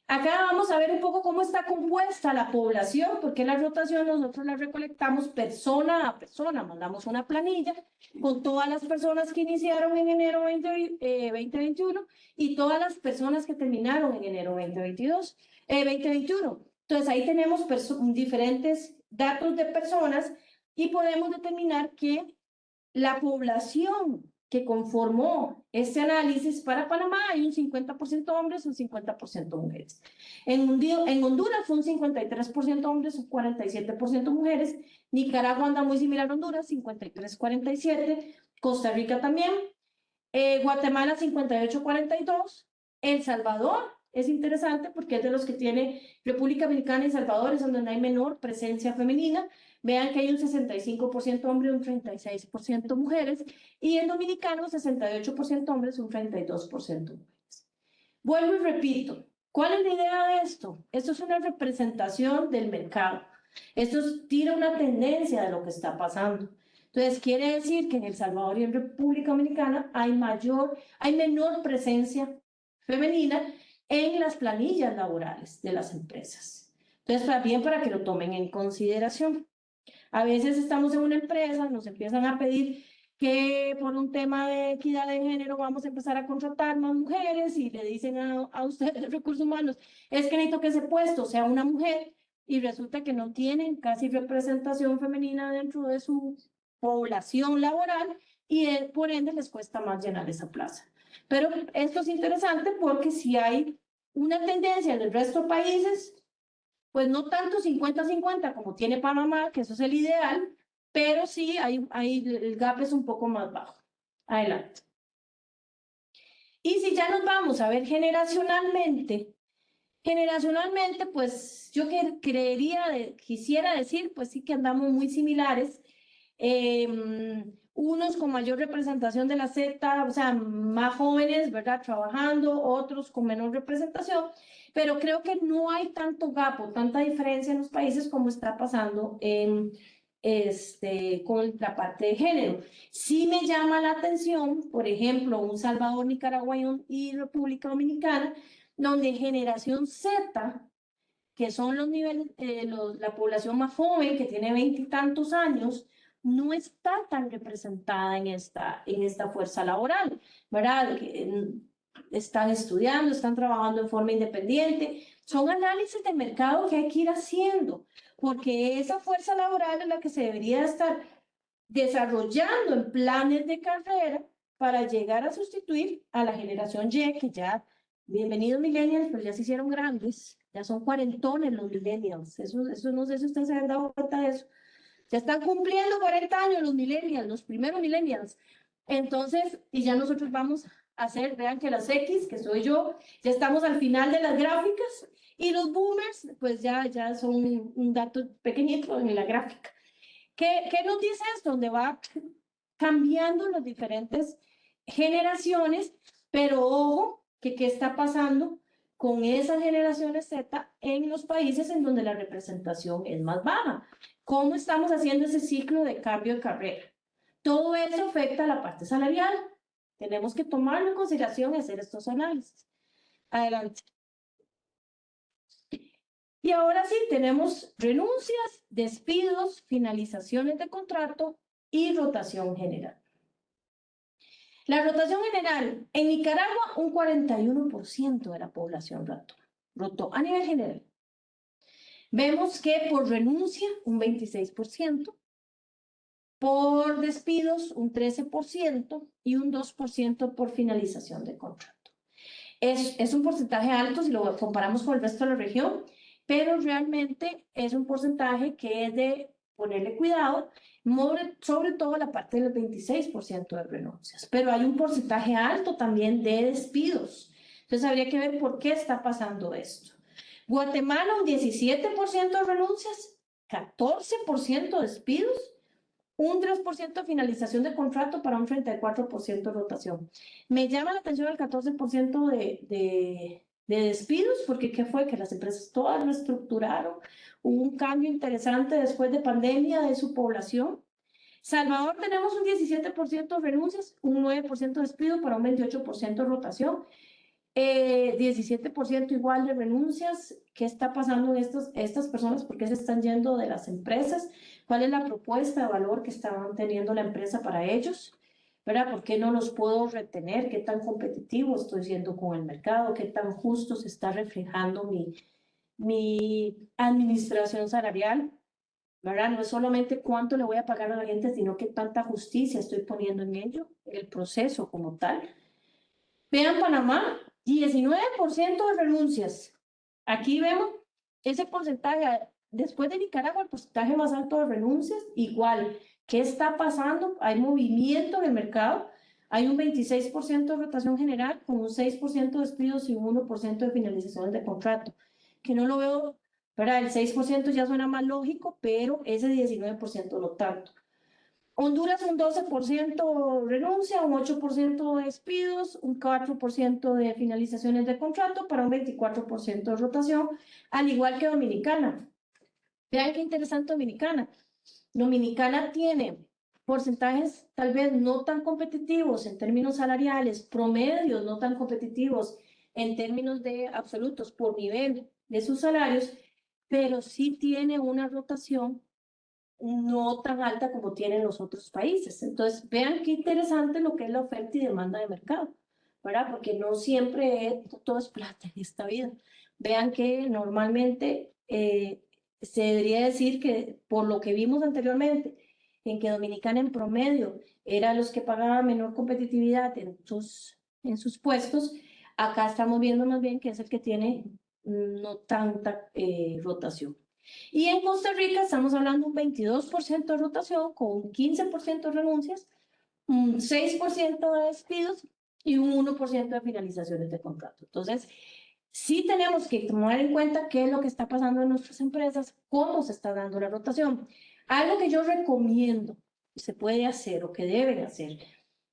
Acá vamos a ver un poco cómo está compuesta la población, porque la rotación nosotros la recolectamos persona a persona, mandamos una planilla con todas las personas que iniciaron en enero 2021 y todas las personas que terminaron en enero 2021. Entonces ahí tenemos diferentes datos de personas y podemos determinar que la población que conformó este análisis para Panamá hay un 50% hombres, un 50% mujeres. En Honduras fue un 53% hombres, un 47% mujeres. Nicaragua anda muy similar a Honduras, 53-47. Costa Rica también. Guatemala 58-42. El Salvador es interesante porque es de los que tiene República Dominicana y Salvador, es donde hay menor presencia femenina. Vean que hay un 65% hombres, un 36% mujeres, y en Dominicano 68% hombres, un 32% mujeres. Vuelvo y repito, ¿cuál es la idea de esto? Esto es una representación del mercado. Esto tira una tendencia de lo que está pasando. Entonces, quiere decir que en El Salvador y en República Dominicana hay menor presencia femenina en las planillas laborales de las empresas. Entonces, también para que lo tomen en consideración. A veces estamos en una empresa, nos empiezan a pedir que por un tema de equidad de género vamos a empezar a contratar más mujeres y le dicen a ustedes, recursos humanos, es que necesito que ese puesto sea una mujer y resulta que no tienen casi representación femenina dentro de su población laboral y por ende les cuesta más llenar esa plaza. Pero esto es interesante porque si hay una tendencia en el resto de países, pues no tanto 50-50 como tiene Panamá, que eso es el ideal, pero sí el gap es un poco más bajo. Adelante. Y si ya nos vamos a ver generacionalmente, pues yo quisiera decir, pues sí que andamos muy similares. Unos con mayor representación de la Z, o sea, más jóvenes, ¿verdad? Trabajando, otros con menor representación, pero creo que no hay tanto gap o tanta diferencia en los países como está pasando con la parte de género. Sí me llama la atención, por ejemplo, un Salvador, Nicaragua y República Dominicana, donde generación Z, que son los niveles, la población más joven, que tiene 20 y tantos años, no está tan representada en esta fuerza laboral, ¿verdad? Están estudiando, están trabajando en forma independiente. Son análisis de mercado que hay que ir haciendo, porque esa fuerza laboral es la que se debería estar desarrollando en planes de carrera para llegar a sustituir a la generación Y, que ya, bienvenidos millennials, pero ya se hicieron grandes, ya son cuarentones los millennials, eso no sé si ustedes se han dado cuenta de eso, ya están cumpliendo 40 años los millennials, los primeros millennials, entonces, y ya nosotros vamos a hacer, vean que las X, que soy yo, ya estamos al final de las gráficas, y los boomers, pues ya son un dato pequeñito en la gráfica. ¿Qué nos dice esto? Donde va cambiando las diferentes generaciones, pero ojo, que qué está pasando con esas generaciones Z en los países en donde la representación es más baja. ¿Cómo estamos haciendo ese ciclo de cambio de carrera? Todo eso afecta a la parte salarial. Tenemos que tomarlo en consideración y hacer estos análisis. Adelante. Y ahora sí, tenemos renuncias, despidos, finalizaciones de contrato y rotación general. La rotación general, en Nicaragua un 41% de la población rotó a nivel general. Vemos que por renuncia un 26%, por despidos un 13% y un 2% por finalización de contrato. Es un porcentaje alto si lo comparamos con el resto de la región, pero realmente es un porcentaje que es de ponerle cuidado, sobre todo la parte del 26% de renuncias, pero hay un porcentaje alto también de despidos. Entonces habría que ver por qué está pasando esto. Guatemala, un 17% de renuncias, 14% de despidos, un 3% de finalización de contrato para un 34% de rotación. Me llama la atención el 14% de despidos, porque ¿qué fue? Que las empresas todas reestructuraron, hubo un cambio interesante después de pandemia de su población. Salvador tenemos un 17% de renuncias, un 9% de despido para un 28% de rotación. 17% igual de renuncias. ¿Qué está pasando en estas personas? ¿Por qué se están yendo de las empresas? ¿Cuál es la propuesta de valor que está teniendo la empresa para ellos? ¿Verdad? ¿Por qué no los puedo retener? ¿Qué tan competitivo estoy siendo con el mercado? ¿Qué tan justo se está reflejando mi administración salarial? ¿Verdad? No es solamente cuánto le voy a pagar a la gente, sino qué tanta justicia estoy poniendo en ello, el proceso como tal. Vean Panamá, 19% de renuncias. Aquí vemos ese porcentaje, después de Nicaragua, el porcentaje más alto de renuncias, igual. ¿Qué está pasando? Hay movimiento en el mercado, hay un 26% de rotación general, con un 6% de despidos y un 1% de finalizaciones de contrato, que no lo veo, ¿verdad? El 6% ya suena más lógico, pero ese 19% no tanto. Honduras un 12% renuncia, un 8% de despidos, un 4% de finalizaciones de contrato para un 24% de rotación, al igual que Dominicana. Vean qué interesante Dominicana. Dominicana tiene porcentajes tal vez no tan competitivos en términos salariales, promedios no tan competitivos en términos de absolutos por nivel de sus salarios, pero sí tiene una rotación no tan alta como tienen los otros países. Entonces, vean qué interesante lo que es la oferta y demanda de mercado, ¿verdad? Porque no siempre todo es plata en esta vida. Vean que normalmente se debería decir que por lo que vimos anteriormente, en que Dominicana en promedio era los que pagaban menor competitividad en sus puestos, acá estamos viendo más bien que es el que tiene no tanta rotación. Y en Costa Rica estamos hablando de un 22% de rotación con un 15% de renuncias, un 6% de despidos y un 1% de finalizaciones de contrato. Entonces, sí tenemos que tomar en cuenta qué es lo que está pasando en nuestras empresas, cómo se está dando la rotación. Algo que yo recomiendo que se puede hacer o que deben hacer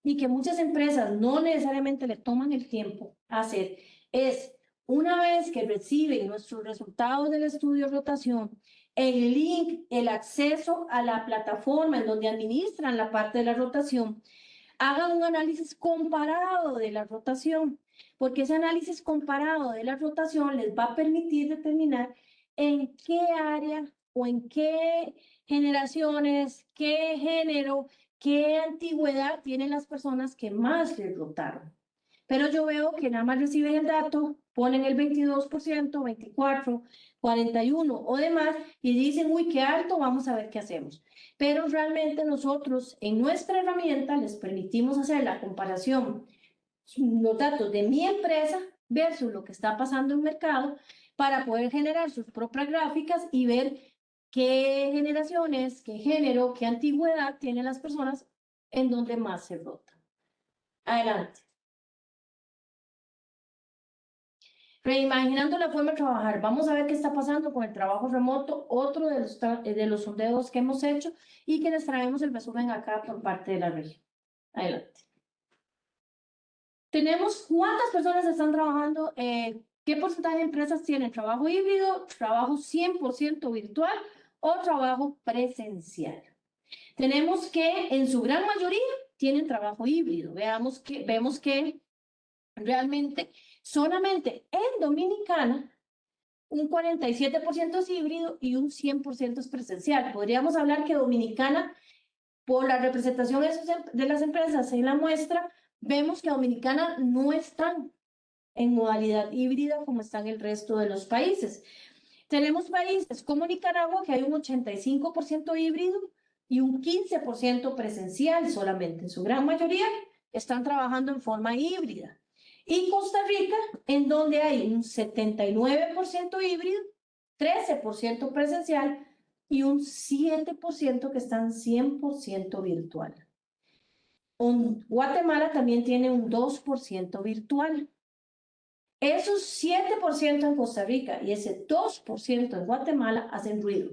y que muchas empresas no necesariamente le toman el tiempo a hacer es, una vez que reciben nuestros resultados del estudio de rotación, el link, el acceso a la plataforma en donde administran la parte de la rotación, hagan un análisis comparado de la rotación, porque ese análisis comparado de la rotación les va a permitir determinar en qué área o en qué generaciones, qué género, qué antigüedad tienen las personas que más les rotaron. Pero yo veo que nada más reciben el dato, ponen el 22%, 24, 41 o demás y dicen, uy, qué alto, vamos a ver qué hacemos. Pero realmente nosotros en nuestra herramienta les permitimos hacer la comparación, los datos de mi empresa versus lo que está pasando en el mercado para poder generar sus propias gráficas y ver qué generaciones, qué género, qué antigüedad tienen las personas en donde más se rotan. Adelante. Reimaginando la forma de trabajar. Vamos a ver qué está pasando con el trabajo remoto, otro de los sondeos que hemos hecho y que les traemos el resumen acá por parte de la región. Adelante. Tenemos cuántas personas están trabajando, qué porcentaje de empresas tienen trabajo híbrido, trabajo 100% virtual o trabajo presencial. Tenemos que en su gran mayoría tienen trabajo híbrido. Vemos que realmente solamente en Dominicana un 47% es híbrido y un 100% es presencial. Podríamos hablar que Dominicana, por la representación de las empresas en la muestra, vemos que Dominicana no está en modalidad híbrida como están el resto de los países. Tenemos países como Nicaragua, que hay un 85% híbrido y un 15% presencial solamente. En su gran mayoría están trabajando en forma híbrida. Y Costa Rica, en donde hay un 79% híbrido, 13% presencial y un 7% que están 100% virtual. Guatemala también tiene un 2% virtual. Esos 7% en Costa Rica y ese 2% en Guatemala hacen ruido.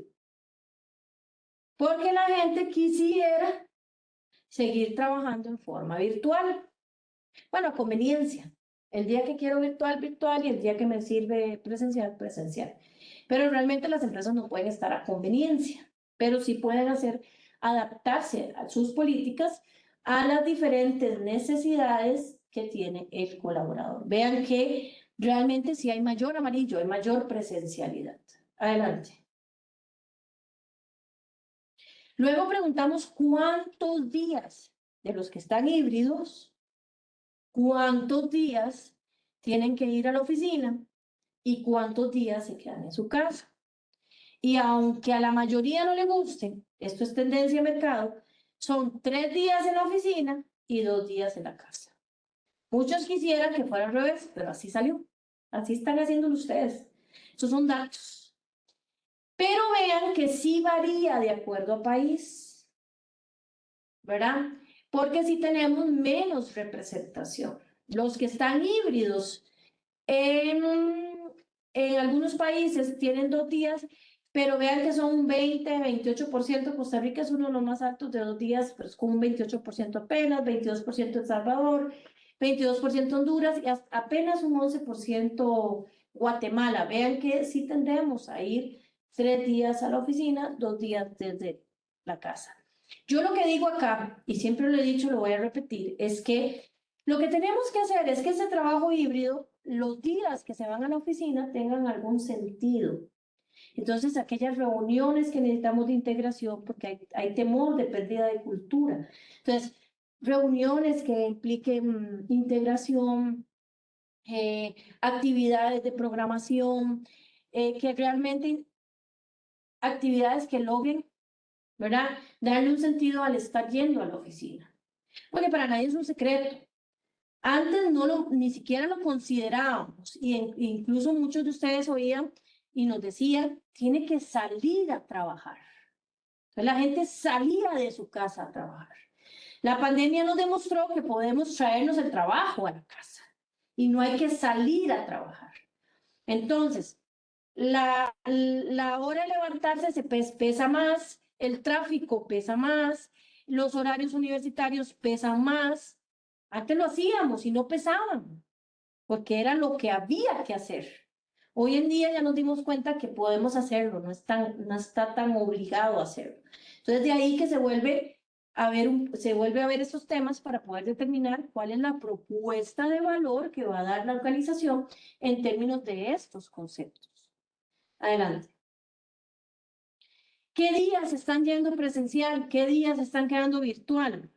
Porque la gente quisiera seguir trabajando en forma virtual. Bueno, a conveniencia. El día que quiero virtual, virtual, y el día que me sirve presencial, presencial. Pero realmente las empresas no pueden estar a conveniencia, pero sí pueden adaptarse a sus políticas a las diferentes necesidades que tiene el colaborador. Vean que realmente si hay mayor amarillo, hay mayor presencialidad. Adelante. Luego preguntamos cuántos días de los que están híbridos, cuántos días tienen que ir a la oficina y cuántos días se quedan en su casa. Y aunque a la mayoría no le guste, esto es tendencia de mercado, son 3 días en la oficina y 2 días en la casa. Muchos quisieran que fuera al revés, pero así salió. Así están haciéndolo ustedes. Estos son datos. Pero vean que sí varía de acuerdo a país, ¿verdad? Porque sí tenemos menos representación. Los que están híbridos en algunos países tienen 2 días, pero vean que son un 20-28%. Costa Rica es uno de los más altos de 2 días, pero es con un 28% apenas, 22% El Salvador, 22% Honduras y apenas un 11% Guatemala. Vean que sí tendemos a ir 3 días a la oficina, 2 días desde la casa. Yo lo que digo acá, y siempre lo he dicho, lo voy a repetir, es que lo que tenemos que hacer es que ese trabajo híbrido, los días que se van a la oficina tengan algún sentido. Entonces, aquellas reuniones que necesitamos de integración, porque hay temor de pérdida de cultura. Entonces, reuniones que impliquen integración, actividades de programación, que realmente actividades que logren, ¿verdad? Darle un sentido al estar yendo a la oficina. Porque para nadie es un secreto. Antes ni siquiera lo considerábamos, y incluso muchos de ustedes oían y nos decían, tiene que salir a trabajar. Entonces la gente salía de su casa a trabajar. La pandemia nos demostró que podemos traernos el trabajo a la casa y no hay que salir a trabajar. Entonces, la hora de levantarse se pesa más, el tráfico pesa más, los horarios universitarios pesan más. Antes lo hacíamos y no pesaban, porque era lo que había que hacer. Hoy en día ya nos dimos cuenta que podemos hacerlo, no está tan obligado a hacerlo. Entonces de ahí que se vuelve a ver estos temas para poder determinar cuál es la propuesta de valor que va a dar la organización en términos de estos conceptos. Adelante. ¿Qué días están yendo presencial? ¿Qué días están quedando virtual?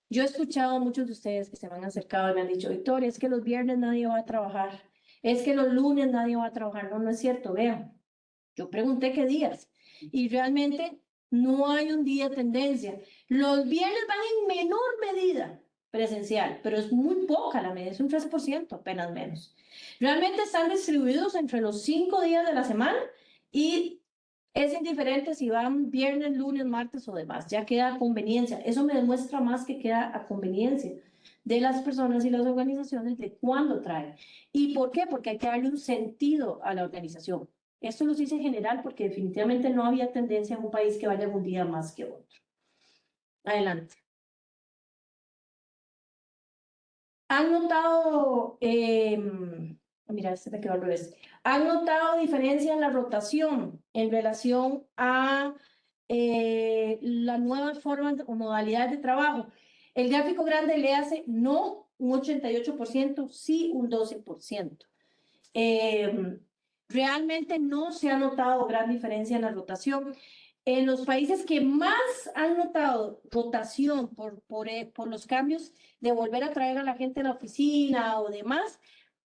Yo he escuchado a muchos de ustedes que se me han acercado y me han dicho, Victoria, es que los viernes nadie va a trabajar, es que los lunes nadie va a trabajar. No, no es cierto, vean. Yo pregunté qué días y realmente no hay un día tendencia. Los viernes van en menor medida presencial, pero es muy poca la medida, es un 13%, apenas menos. Realmente están distribuidos entre los 5 días de la semana y es indiferente si van viernes, lunes, martes o demás, ya queda a conveniencia. Eso me demuestra más que queda a conveniencia de las personas y las organizaciones de cuándo traen. ¿Y por qué? Porque hay que darle un sentido a la organización. Esto lo hice en general porque definitivamente no había tendencia en un país que vaya un día más que otro. Adelante. ¿Han notado, mira, este me quedó al revés. ¿Han notado diferencia en la rotación en relación a la nueva forma o modalidades de trabajo? El gráfico grande le hace no un 88%, sí un 12%. Realmente no se ha notado gran diferencia en la rotación. En los países que más han notado rotación por los cambios de volver a traer a la gente a la oficina o demás,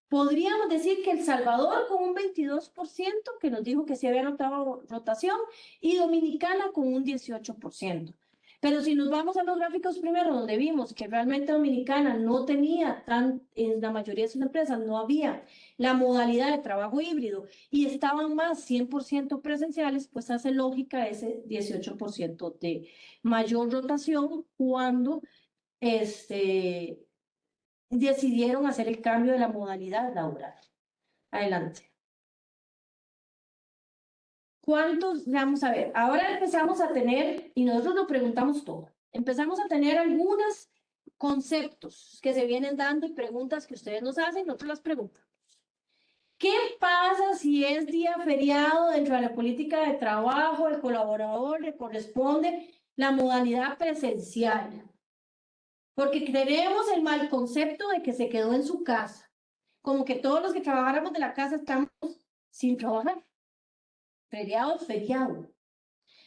podríamos decir que El Salvador con un 22%, que nos dijo que se había notado rotación, y Dominicana con un 18%. Pero si nos vamos a los gráficos primero, donde vimos que realmente Dominicana no tenía en la mayoría de sus empresas no había la modalidad de trabajo híbrido y estaban más 100% presenciales, pues hace lógica ese 18% de mayor rotación cuando decidieron hacer el cambio de la modalidad laboral. Adelante. ¿Cuántos? Vamos a ver, ahora empezamos a tener, y nosotros lo preguntamos todo, empezamos a tener algunos conceptos que se vienen dando y preguntas que ustedes nos hacen, nosotros las preguntamos. ¿Qué pasa si es día feriado dentro de la política de trabajo? El colaborador le corresponde la modalidad presencial. Porque tenemos el mal concepto de que se quedó en su casa. Como que todos los que trabajáramos de la casa estamos sin trabajar. Feriado es feriado.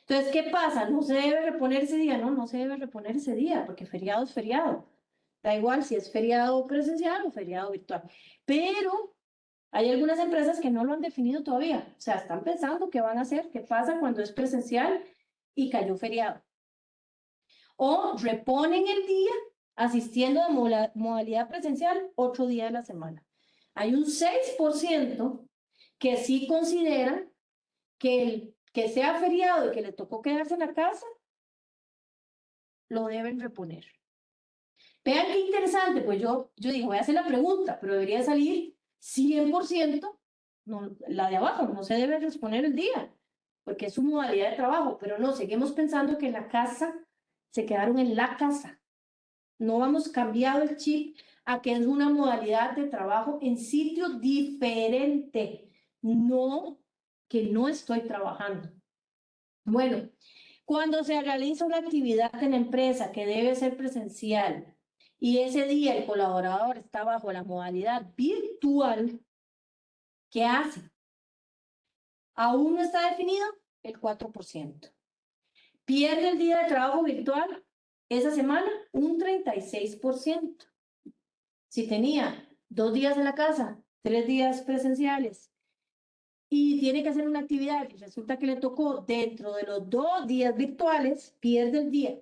Entonces, ¿qué pasa? No se debe reponer ese día, no, no se debe reponer ese día, porque feriado es feriado. Da igual si es feriado presencial o feriado virtual. Pero hay algunas empresas que no lo han definido todavía. O sea, están pensando qué van a hacer, qué pasa cuando es presencial y cayó feriado. O reponen el día asistiendo a modalidad presencial otro día de la semana. Hay un 6% que sí consideran que el que sea feriado y que le tocó quedarse en la casa, lo deben reponer. Vean qué interesante, pues yo dije, voy a hacer la pregunta, pero debería salir 100%, no, la de abajo, no se debe reponer el día, porque es su modalidad de trabajo, pero no, seguimos pensando que en la casa se quedaron en la casa. No hemos cambiado el chip a que es una modalidad de trabajo en sitio diferente, no que no estoy trabajando. Bueno, cuando se realiza una actividad en la empresa que debe ser presencial y ese día el colaborador está bajo la modalidad virtual, ¿qué hace? Aún no está definido el 4%. Pierde el día de trabajo virtual esa semana un 36%. Si tenía 2 días en la casa, 3 días presenciales y tiene que hacer una actividad y resulta que le tocó dentro de los 2 días virtuales, pierde el día.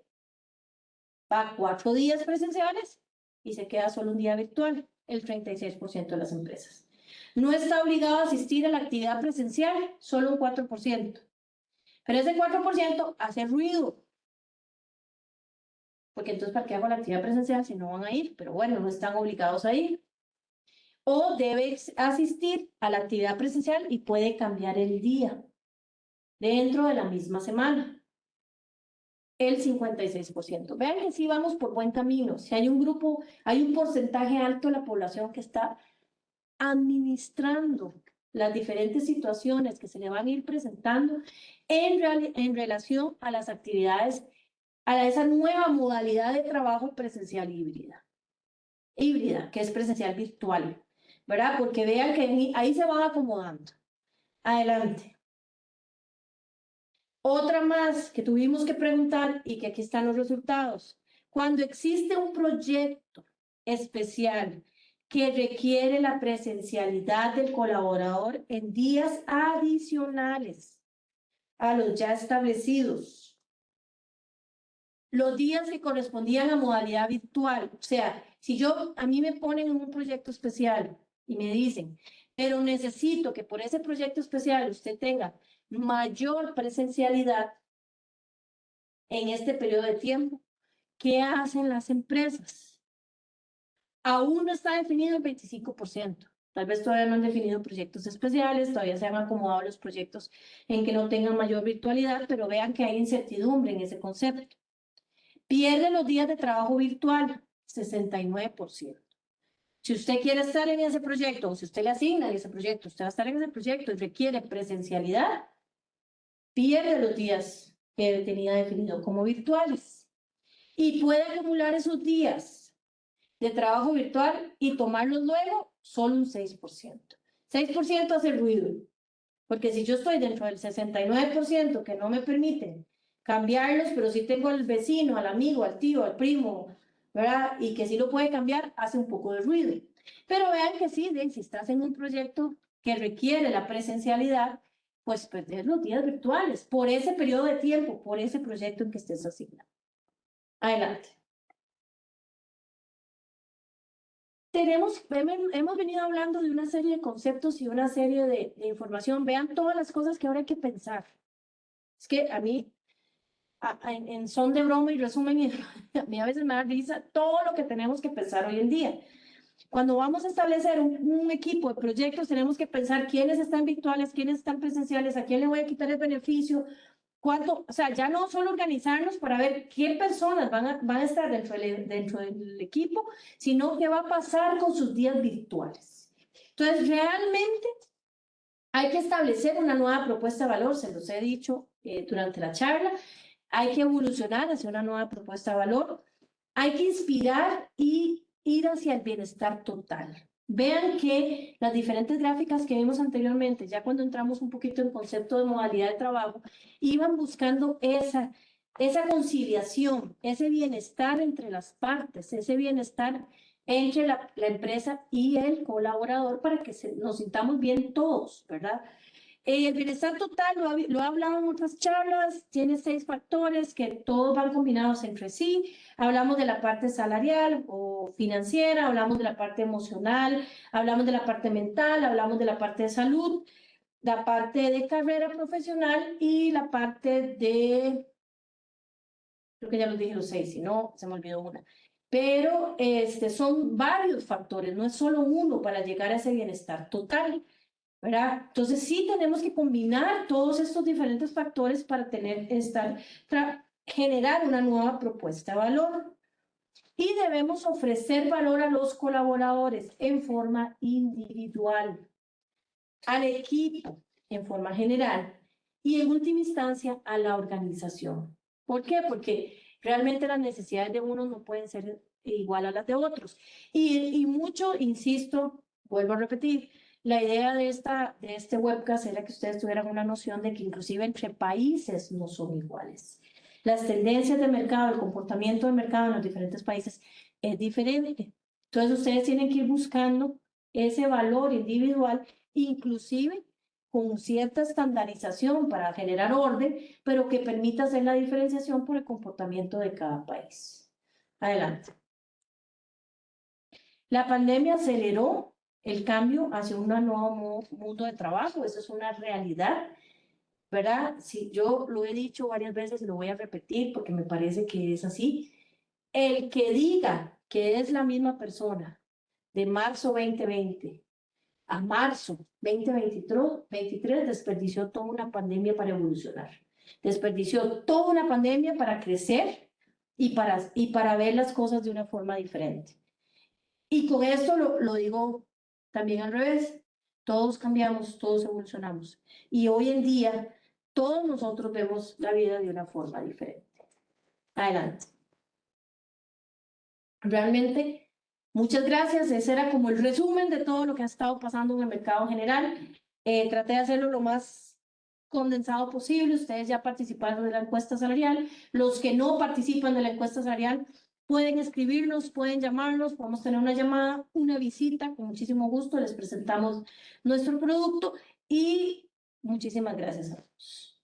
Va 4 días presenciales y se queda solo un día virtual, el 36% de las empresas. No está obligado a asistir a la actividad presencial, solo un 4%. Pero ese 4% hace ruido. Porque entonces, ¿para qué hago la actividad presencial si no van a ir? Pero bueno, no están obligados a ir. O debe asistir a la actividad presencial y puede cambiar el día dentro de la misma semana. El 56%. Vean que sí vamos por buen camino. Si hay un grupo, hay un porcentaje alto de la población que está administrando las diferentes situaciones que se le van a ir presentando en relación a las actividades, a esa nueva modalidad de trabajo presencial híbrida, que es presencial virtual, ¿verdad? Porque vean que ahí se van acomodando. Adelante. Otra más que tuvimos que preguntar y que aquí están los resultados. Cuando existe un proyecto especial que requiere la presencialidad del colaborador en días adicionales a los ya establecidos, los días que correspondían a modalidad virtual, o sea, si a mí me ponen en un proyecto especial y me dicen, pero necesito que por ese proyecto especial usted tenga mayor presencialidad en este periodo de tiempo, ¿qué hacen las empresas? Aún no está definido el 25%. Tal vez todavía no han definido proyectos especiales, todavía se han acomodado los proyectos en que no tengan mayor virtualidad, pero vean que hay incertidumbre en ese concepto. Pierde los días de trabajo virtual, 69%. Si usted quiere estar en ese proyecto, o si usted le asigna ese proyecto, usted va a estar en ese proyecto y requiere presencialidad, pierde los días que tenía definido como virtuales. Y puede acumular esos días de trabajo virtual y tomarlos luego, solo un 6%. 6% hace ruido, porque si yo estoy dentro del 69% que no me permiten cambiarlos, pero si tengo al vecino, al amigo, al tío, al primo, ¿verdad? Y que sí lo puede cambiar, hace un poco de ruido. Pero vean que sí, si estás en un proyecto que requiere la presencialidad, pues perder los días virtuales por ese periodo de tiempo, por ese proyecto en que estés asignado. Adelante. Hemos venido hablando de una serie de conceptos y una serie de información. Vean todas las cosas que ahora hay que pensar. Es que a mí, en son de broma y resumen, a mí a veces me da risa todo lo que tenemos que pensar hoy en día. Cuando vamos a establecer un equipo de proyectos, tenemos que pensar quiénes están virtuales, quiénes están presenciales, a quién le voy a quitar el beneficio, cuánto, o sea, ya no solo organizarnos para ver qué personas van a estar dentro del equipo, sino qué va a pasar con sus días virtuales. Entonces, realmente hay que establecer una nueva propuesta de valor, se los he dicho durante la charla, hay que evolucionar hacia una nueva propuesta de valor, hay que inspirar y ir hacia el bienestar total. Vean que las diferentes gráficas que vimos anteriormente, ya cuando entramos un poquito en concepto de modalidad de trabajo, iban buscando esa conciliación, ese bienestar entre las partes, ese bienestar entre la empresa y el colaborador para que nos sintamos bien todos, ¿verdad? El bienestar total, lo he hablado en otras charlas, tiene 6 factores que todos van combinados entre sí. Hablamos de la parte salarial o financiera, hablamos de la parte emocional, hablamos de la parte mental, hablamos de la parte de salud, la parte de carrera profesional y la parte de, creo que ya los dije los 6, si no, se me olvidó una. Pero son varios factores, no es solo uno para llegar a ese bienestar total, ¿verdad? Entonces sí tenemos que combinar todos estos diferentes factores para generar una nueva propuesta de valor. Y debemos ofrecer valor a los colaboradores en forma individual, al equipo en forma general y en última instancia a la organización. ¿Por qué? Porque realmente las necesidades de unos no pueden ser igual a las de otros. Y mucho, insisto, vuelvo a repetir, la idea de este webcast era que ustedes tuvieran una noción de que inclusive entre países no son iguales. Las tendencias de mercado, el comportamiento del mercado en los diferentes países es diferente. Entonces ustedes tienen que ir buscando ese valor individual, inclusive con cierta estandarización para generar orden, pero que permita hacer la diferenciación por el comportamiento de cada país. Adelante. La pandemia aceleró el cambio hacia un nuevo mundo de trabajo, eso es una realidad, ¿verdad? Si yo lo he dicho varias veces y lo voy a repetir porque me parece que es así. El que diga que es la misma persona de marzo 2020 a marzo 2023 desperdició toda una pandemia para evolucionar. Desperdició toda una pandemia para crecer y para ver las cosas de una forma diferente. Y con esto lo digo también al revés. Todos cambiamos, todos evolucionamos. Y hoy en día todos nosotros vemos la vida de una forma diferente. Adelante. Realmente, muchas gracias. Ese era como el resumen de todo lo que ha estado pasando en el mercado general. Traté de hacerlo lo más condensado posible. Ustedes ya participaron de la encuesta salarial. Los que no participan de la encuesta salarial pueden escribirnos, pueden llamarnos, podemos tener una llamada, una visita, con muchísimo gusto les presentamos nuestro producto y muchísimas gracias a todos.